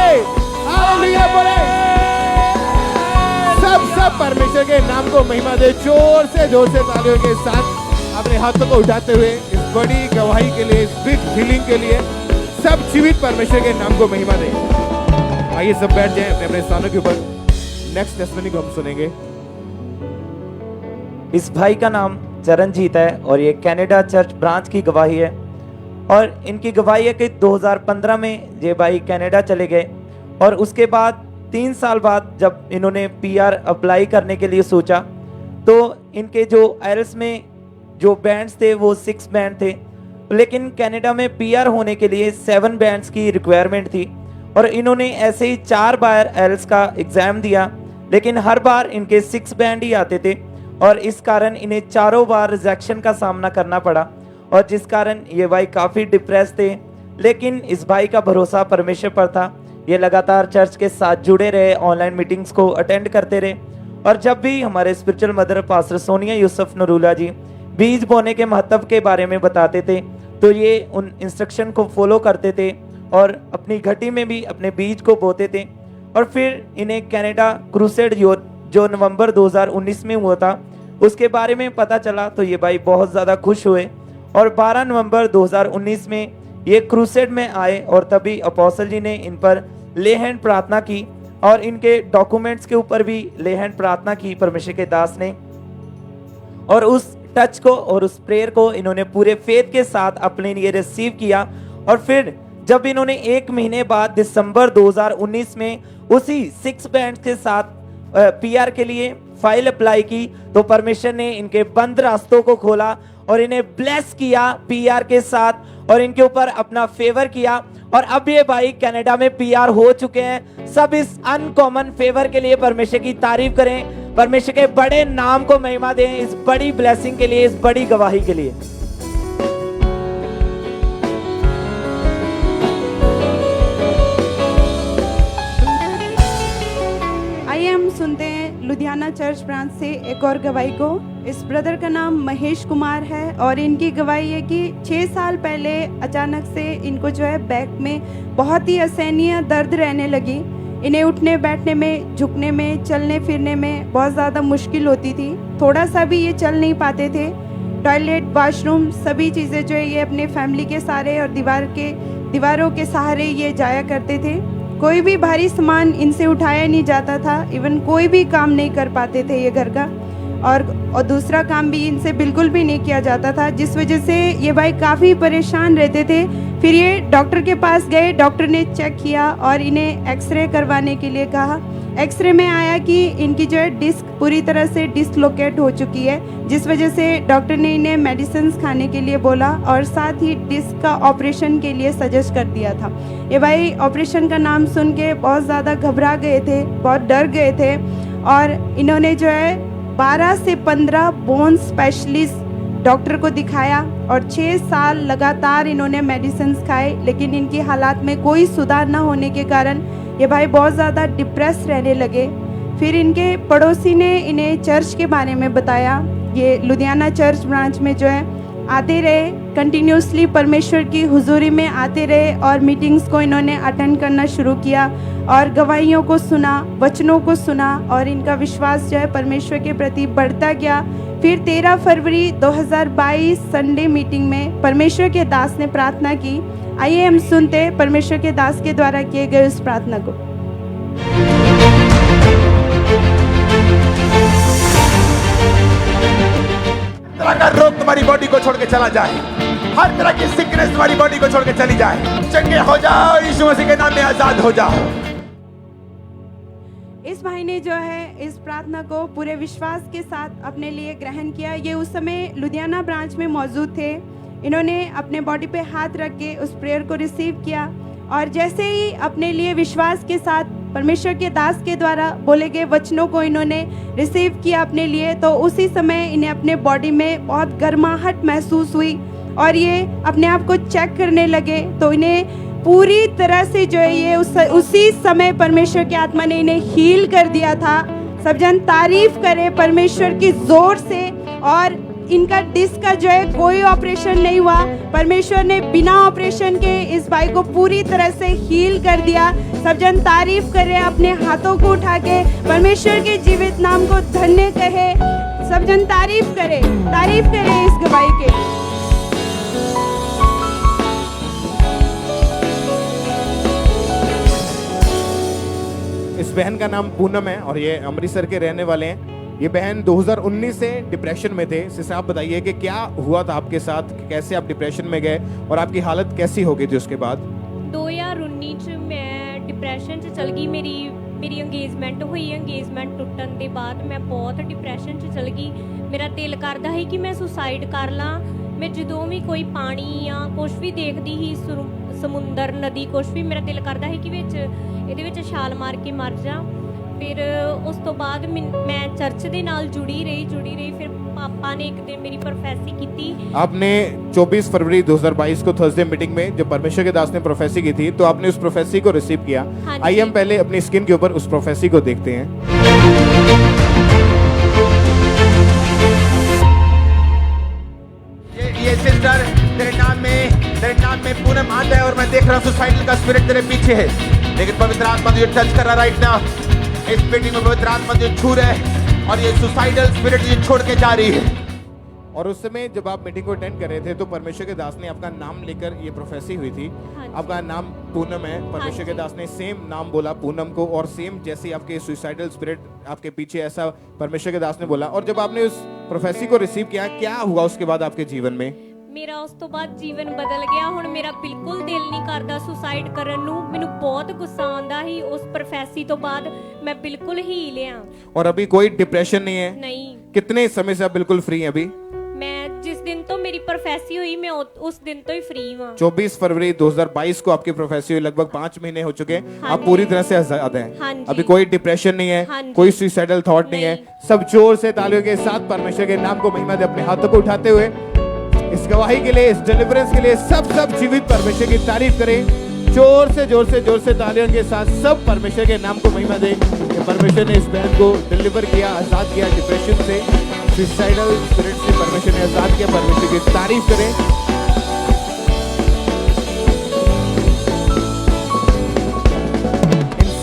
हालेलुया बोले। सब परमेश्वर के नाम को महिमा दे, जोर से तालियों के साथ अपने हाथों को उठाते हुए इस बड़ी गवाही के लिए, इस बिग हीलिंग के लिए सब जीवित परमेश्वर के नाम को महिमा दे। आइए सब बैठ जाएं अपने अपने स्थानों के ऊपर। नेक्स्ट टेस्टिमनी को हम सुनेंगे। इस भाई का नाम चरणजीत है और ये कनाडा चर्च ब्रांच की गवाही है। और इनकी गवाही है कि 2015 में ये भाई कनाडा चले गए और उसके बाद 3 साल बाद जब इन्होंने पीआर अप्लाई करने के लिए सोचा तो इनके जो आयल्स में जो बैंड्स थे वो 6 बैंड थे, लेकिन कनाडा में पीआर होने के लिए 7 बैंड्स की रिक्वायरमेंट थी। और इन्होंने ऐसे ही 4 बार आयल्स का एग्ज़ाम दिया, लेकिन हर बार इनके 6 बैंड ही आते थे और इस कारण इन्हें 4 बार रिजेक्शन का सामना करना पड़ा और जिस कारण ये भाई काफ़ी डिप्रेस थे। लेकिन इस भाई का भरोसा परमेश्वर पर था, ये लगातार चर्च के साथ जुड़े रहे, ऑनलाइन मीटिंग्स को अटेंड करते रहे। और जब भी हमारे spiritual mother pastor Sonia Yusuf Narula ji बीज बोने के महत्व के बारे में बताते थे तो ये उन इंस्ट्रक्शन को फॉलो करते थे और अपनी घटी में भी अपने बीज को बोते थे। और फिर इन्हें कनाडा क्रूसेड जो नवंबर 2019 में हुआ था उसके बारे में पता चला, तो ये भाई बहुत ज़्यादा खुश हुए और 12 नवंबर 2019 में ये क्रूसेड में आए और तभी अपोस्टल जी ने इन पर ले हैंड प्रार्थना की और इनके डॉक्यूमेंट्स के ऊपर भी ले हैंड प्रार्थना की परमेश्वर के दास ने, और उस टच को और उस प्रेयर को इन्होंने पूरे फेथ के साथ अपने लिए रिसीव किया। और फिर जब इन्होंने 1 महीने बाद दिसंबर 2019 में उसी 6 बैंड के साथ पीआर के लिए फाइल अप्लाई की, तो परमेश्वर ने इनके बंद रास्तों को खोला और इन्हें ब्लेस किया पीआर के साथ और इनके ऊपर अपना फेवर किया, और अब ये भाई कनाडा में पीआर हो चुके हैं। सब इस अनकॉमन फेवर के लिए परमेश्वर की तारीफ करें, परमेश्वर के बड़े नाम को महिमा दें, इस बड़ी ब्लेसिंग के लिए, इस बड़ी गवाही के लिए। आइए हम सुनते हैं लुधियाना चर्च ब्रांच से एक और गवाही को। इस ब्रदर का नाम महेश कुमार है और इनकी गवाही है कि 6 साल पहले अचानक से इनको जो है बैक में बहुत ही असहनीय दर्द रहने लगी। इन्हें उठने बैठने में, झुकने में, चलने फिरने में बहुत ज़्यादा मुश्किल होती थी। थोड़ा सा भी ये चल नहीं पाते थे। टॉयलेट, वॉशरूम, सभी चीज़ें जो है ये अपने फैमिली के सारे और दीवारों के सहारे ये जाया करते थे। कोई भी भारी सामान इनसे उठाया नहीं जाता था, इवन कोई भी काम नहीं कर पाते थे ये घर का, और दूसरा काम भी इनसे बिल्कुल भी नहीं किया जाता था, जिस वजह से ये भाई काफ़ी परेशान रहते थे। फिर ये डॉक्टर के पास गए, डॉक्टर ने चेक किया और इन्हें एक्सरे करवाने के लिए कहा। एक्सरे में आया कि इनकी जो है डिस्क पूरी तरह से डिसलोकेट हो चुकी है, जिस वजह से डॉक्टर ने इन्हें मेडिसिन खाने के लिए बोला और साथ ही डिस्क का ऑपरेशन के लिए सजेस्ट कर दिया था। ये भाई ऑपरेशन का नाम सुन के बहुत ज़्यादा घबरा गए थे, बहुत डर गए थे, और इन्होंने जो है 12 से 15 बोन स्पेशलिस्ट डॉक्टर को दिखाया और 6 साल लगातार इन्होंने मेडिसिन खाए, लेकिन इनकी हालात में कोई सुधार न होने के कारण ये भाई बहुत ज़्यादा डिप्रेस रहने लगे। फिर इनके पड़ोसी ने इन्हें चर्च के बारे में बताया। ये लुधियाना चर्च ब्रांच में जो है आते रहे, कंटिन्यूसली परमेश्वर की हुजूरी में आते रहे और मीटिंग्स को इन्होंने अटेंड करना शुरू किया और गवाहियों को सुना, वचनों को सुना, और इनका विश्वास जो है परमेश्वर के प्रति बढ़ता गया। फिर 13 फरवरी 2022 संडे मीटिंग में परमेश्वर के दास ने प्रार्थना की। आइए हम सुनते हैं परमेश्वर के दास के द्वारा किए गए उस प्रार्थना को। तरह का रोग तुम्हारी बॉडी को छोड़ के चला जाए, हर तरह की सिकनेस तुम्हारी बॉडी को छोड़ के चली जाए। चंगे हो जाओ, यीशु मसीह के नाम में आजाद हो जाओ। इस भाई ने जो है इस प्रार्थना को पूरे विश्वास के साथ अपने लिए ग्रहण किया। ये उस समय लुधियाना ब्रांच में मौजूद थे। इन्होंने अपने बॉडी पे हाथ रख के उस प्रेयर को रिसीव किया और जैसे ही अपने लिए विश्वास के साथ परमेश्वर के दास के द्वारा बोले गए वचनों को इन्होंने रिसीव किया अपने लिए, तो उसी समय इन्हें अपने बॉडी में बहुत गर्माहट महसूस हुई और ये अपने आप को चेक करने लगे। तो इन्हें पूरी तरह से जो है ये उसी समय परमेश्वर की आत्मा ने इन्हें हील कर दिया था। सब जन तारीफ करे परमेश्वर की जोर से। और इनका डिस्क का जो है कोई ऑपरेशन नहीं हुआ, परमेश्वर ने बिना ऑपरेशन के इस भाई को पूरी तरह से हील कर दिया। सब जन तारीफ करें, अपने हाथों को उठा के परमेश्वर के जीवित नाम को धन्य कहे। सब जन तारीफ करें इस गवाही के। इस बहन का नाम पूनम है और ये अमृतसर के रहने वाले हैं। ये बहन 2019 से डिप्रेशन में थे। सिस्टर आप बताइए कि क्या हुआ था आपके साथ, कैसे आप डिप्रेशन में गए और आपकी हालत कैसी हो गई थी उसके बाद? 2019 ਚ ਮੈਂ ਡਿਪਰੈਸ਼ਨ 'ਚ ਚਲ ਗਈ। ਮੇਰੀ ਅੰਗੇਜਮੈਂਟ ਹੋਈ। ਅੰਗੇਜਮੈਂਟ ਟੁੱਟਣ ਦੇ ਬਾਅਦ ਮੈਂ ਬਹੁਤ ਡਿਪਰੈਸ਼ਨ 'ਚ ਚਲ ਗਈ। ਮੇਰਾ ਦਿਲ ਕਰਦਾ ਸੀ ਕਿ ਮੈਂ ਸੁਸਾਈਡ ਕਰ ਲਾਂ। ਮੈਂ ਜਦੋਂ ਵੀ ਕੋਈ ਪਾਣੀ ਜਾਂ ਕੁਝ ਵੀ ਦੇਖਦੀ ਸੀ, ਸਮੁੰਦਰ, ਨਦੀ, ਕੁਝ ਵੀ, ਮੇਰਾ ਦਿਲ ਕਰਦਾ ਸੀ ਕਿ ਇਹਦੇ ਵਿੱਚ ਛਾਲ ਮਾਰ ਕੇ ਮਰ ਜਾ। फिर उस तो बाद मैं चर्च के नाल जुड़ी रही। फिर पापा ने एक दिन मेरी प्रोफेसी की थी। आपने 24 फरवरी 2022 को थर्सडे मीटिंग में जब परमेश्वर के दास ने प्रोफेसी की थी, तो आपने उस प्रोफेसी को रिसीव किया। आइए हम पहले अपनी स्क्रीन के ऊपर उस प्रोफेसी को देखते हैं। ये सिस्टर तेरे नाम में पूनम आता है और मैं देख रहा हूँ सुसाइडल का स्पिरिट तेरे पीछे है। लेकिन पवित्र आत्मा तुझे टच कर रहा राइट नाउ। इस बेटी में पवित्र आत्मा तुझे छू रहा है और ये सुसाइडल स्पिरिट तुझे छोड़ के जा रही है। और उस समय जब आप मीटिंग को अटेंड कर रहे थे तो परमेश्वर के दास ने आपका नाम लेकर ये प्रोफेसी हुई थी। आपका नाम पूनम है। परमेश्वर के दास ने सेम नाम बोला पूनम को, और सेम जैसे आपके सुसाइडल स्पिरिट आपके पीछे, ऐसा परमेश्वर के दास ने बोला। और जब आपने उस प्रोफेसी को रिसीव किया, क्या हुआ उसके बाद आपके जीवन में? मेरा उस तो बाद जीवन बदल गया। हुण मेरा बिल्कुल दिल नहीं करदा सुसाइड करन नूं। मैनूं बहुत गुस्सा आंदा ही उस प्रोफेसी तो बाद। मैं बिल्कुल ही लिया। और अभी कोई डिप्रेशन नहीं है? नहीं। कितने समय से आप बिल्कुल फ्री हैं अभी? मैं जिस दिन तो मेरी प्रोफेसी हुई मैं उस दिन तो ही फ्री हूं। 24 फरवरी 2022 को आपकी प्रोफेसी हुई। लगभग 5 महीने हो चुके हैं। आप पूरी तरह से आजाद हैं। अभी कोई डिप्रेशन नहीं है, कोई सुसाइडल थॉट नहीं है। सब जोर से तालियों के साथ परमेश्वर के नाम को महिमा दे, अपने हाथों को उठाते हुए इस गवाही के लिए, इस डिलीवरेंस के लिए सब जीवित परमेश्वर की तारीफ करें। जोर से तालियों के साथ सब परमेश्वर के नाम को महिमा दे। परमेश्वर ने इस बहन को डिलीवर किया, आजाद किया डिप्रेशन से, सुसाइडल स्पिरिट से परमेश्वर ने आजाद किया। परमेश्वर की तारीफ करें।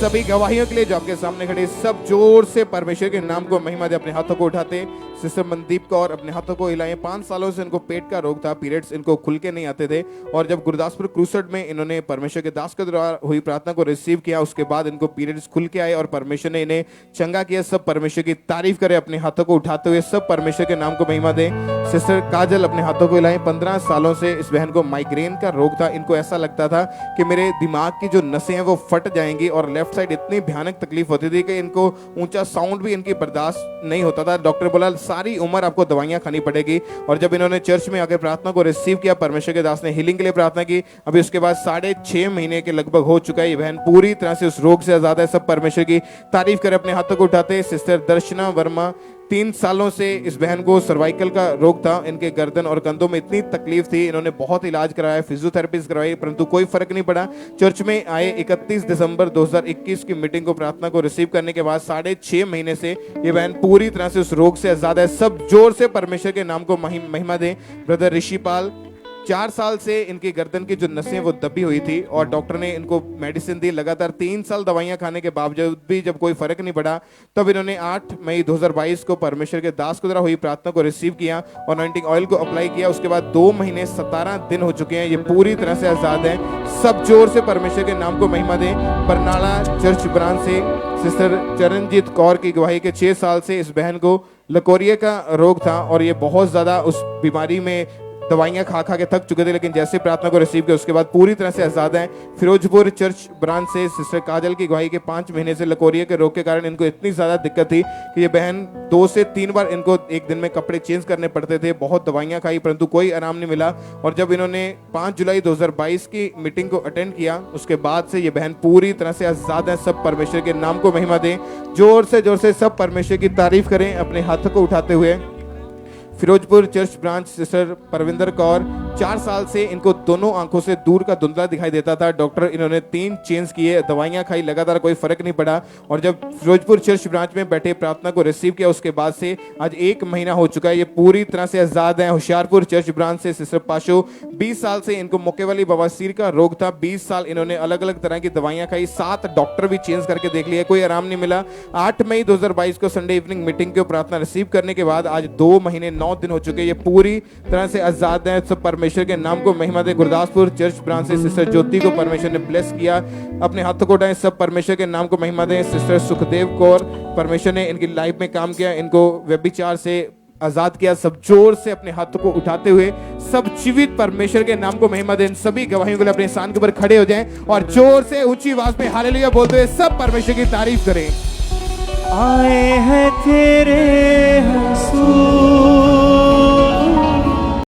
सभी गवाहियों के लिए जो आपके सामने खड़े, सब जोर से परमेश्वर के नाम को महिमा दे। अपने हाथों को उठाते सिस्टर मनदीप कौर अपने हाथों को हिलाएं। 5 सालों से इनको पेट का रोग था, पीरियड्स इनको खुल के नहीं आते थे। और जब गुरदासपुर क्रूसेड में इन्होंने परमेश्वर के दास के द्वारा हुई प्रार्थना को रिसीव किया, उसके बाद इनको पीरियड्स खुल के आए और परमेश्वर ने इन्हें चंगा किया। सब परमेश्वर की तारीफ करें। अपने हाथों को उठाते हुए सब परमेश्वर के नाम को महिमा दें। सिस्टर काजल अपने हाथों को हिलाएं। 15 सालों से इस बहन को माइग्रेन का रोग था। इनको ऐसा लगता था कि मेरे दिमाग की जो नसें हैं वो फट जाएंगी, और लेफ्ट साइड इतनी भयानक तकलीफ होती थी कि इनको ऊंचा साउंड भी इनकी बर्दाश्त नहीं होता था। डॉक्टर बोला सारी उम्र आपको दवाइयां खानी पड़ेगी। और जब इन्होंने चर्च में आकर प्रार्थना को रिसीव किया, परमेश्वर के दास ने हीलिंग के लिए प्रार्थना की। अभी उसके बाद 6.5 महीने के लगभग हो चुका है। ये बहन पूरी तरह से उस रोग से आजाद है। सब परमेश्वर की तारीफ करें। अपने हाथों को उठाते सिस्टर दर्शना वर्मा, 3 सालों से इस बहन को सर्वाइकल का रोग था। इनके गर्दन और कंधों में इतनी तकलीफ थी, इन्होंने बहुत इलाज कराया, फिजियोथेरेपिस्ट करवाई, परंतु कोई फर्क नहीं पड़ा। चर्च में आए 31 दिसंबर 2021 की मीटिंग को, प्रार्थना को रिसीव करने के बाद 6.5 महीने से ये बहन पूरी तरह से उस रोग से आजाद है। सब जोर से परमेश्वर के नाम को महिमा दें। ब्रदर ऋषिपाल, 4 साल से इनकी गर्दन की जो नसें वो दबी हुई थी और डॉक्टर ने इनको मेडिसिन दी। लगातार 3 साल दवाइयां खाने के बावजूद भी जब कोई फर्क नहीं पड़ा, तब इन्होंने 8 मई 2022 को परमेश्वर के दास के द्वारा हुई प्रार्थना को रिसीव किया और अनॉइंटिंग ऑयल को अप्लाई किया। उसके बाद 2 महीने 17 दिन हो चुके हैं। ये पूरी तरह से आजाद है। सब जोर से परमेश्वर के नाम को महिमा दें। बरनाला चर्च ब्रांच से सिस्टर चरणजीत कौर की गवाही के 6 साल से इस बहन को लकोरिया का रोग था और ये बहुत ज्यादा उस बीमारी में दवाइयां खा के थक चुके थे, लेकिन जैसे प्रार्थना को रिसीव किया उसके बाद पूरी तरह से आजाद हैं। फिरोजपुर चर्च ब्रांच से सिस्टर काजल की गवाही के 5 महीने से लकोरिया के रोग के कारण इनको इतनी ज्यादा दिक्कत थी कि ये बहन 2 से 3 बार इनको एक दिन में कपड़े चेंज करने पड़ते थे। बहुत दवाइयां खाई परंतु कोई आराम नहीं मिला। और जब इन्होंने 5 जुलाई 2022 की मीटिंग को अटेंड किया, उसके बाद से ये बहन पूरी तरह से आजाद है। सब परमेश्वर के नाम को महिमा दें। जोर से सब परमेश्वर की तारीफ करें अपने हाथों को उठाते हुए। Firozpur church branch sister Parvinder Kaur, 4 साल से इनको दोनों आंखों से दूर का धुंधला दिखाई देता था। डॉक्टर इन्होंने 3 चेंज किए, दवाइयां खाई, लगातार कोई फर्क नहीं पड़ा। और जब फिरोजपुर चर्च ब्रांच में बैठे प्रार्थना को रिसीव किया उसके बाद से आज 1 महीना हो चुका है। ये पूरी तरह से आजाद हैं। होशियारपुर चर्च ब्रांच से सिस्टर पाशो, 20 साल से इनको मौके वाली बवासीर का रोग था। 20 साल इन्होंने अलग अलग तरह की दवाइयां खाई, 7 डॉक्टर भी चेंज करके देख लिया, कोई आराम नहीं मिला। 8 मई 2022 को संडे इवनिंग मीटिंग की प्रार्थना रिसीव करने के बाद आज 2 महीने 9 दिन हो चुके। ये पूरी तरह से आजाद हैं। सब परमेश्वर के नाम को महिमा दे। गुरदासपुर चर्च ब्रांच से सिस्टर ज्योति को परमेश्वर ने ब्लेस किया। अपने हाथों को उठाएं। सब परमेश्वर के नाम को महिमा दें। सिस्टर सुखदेव कौर, परमेश्वर ने इनकी लाइफ में काम किया, इनको व्यभिचार से आजाद किया। सब जोर से अपने हाथों को उठाते हुए सब जीवित परमेश्वर के नाम को महिमा दें। सभी गवाहियों के लिए अपने स्थान के ऊपर खड़े हो जाएं और जोर से ऊंची आवाज में हालेलुया बोलते हुए सब परमेश्वर की तारीफ करें। आए हैं तेरे हसूर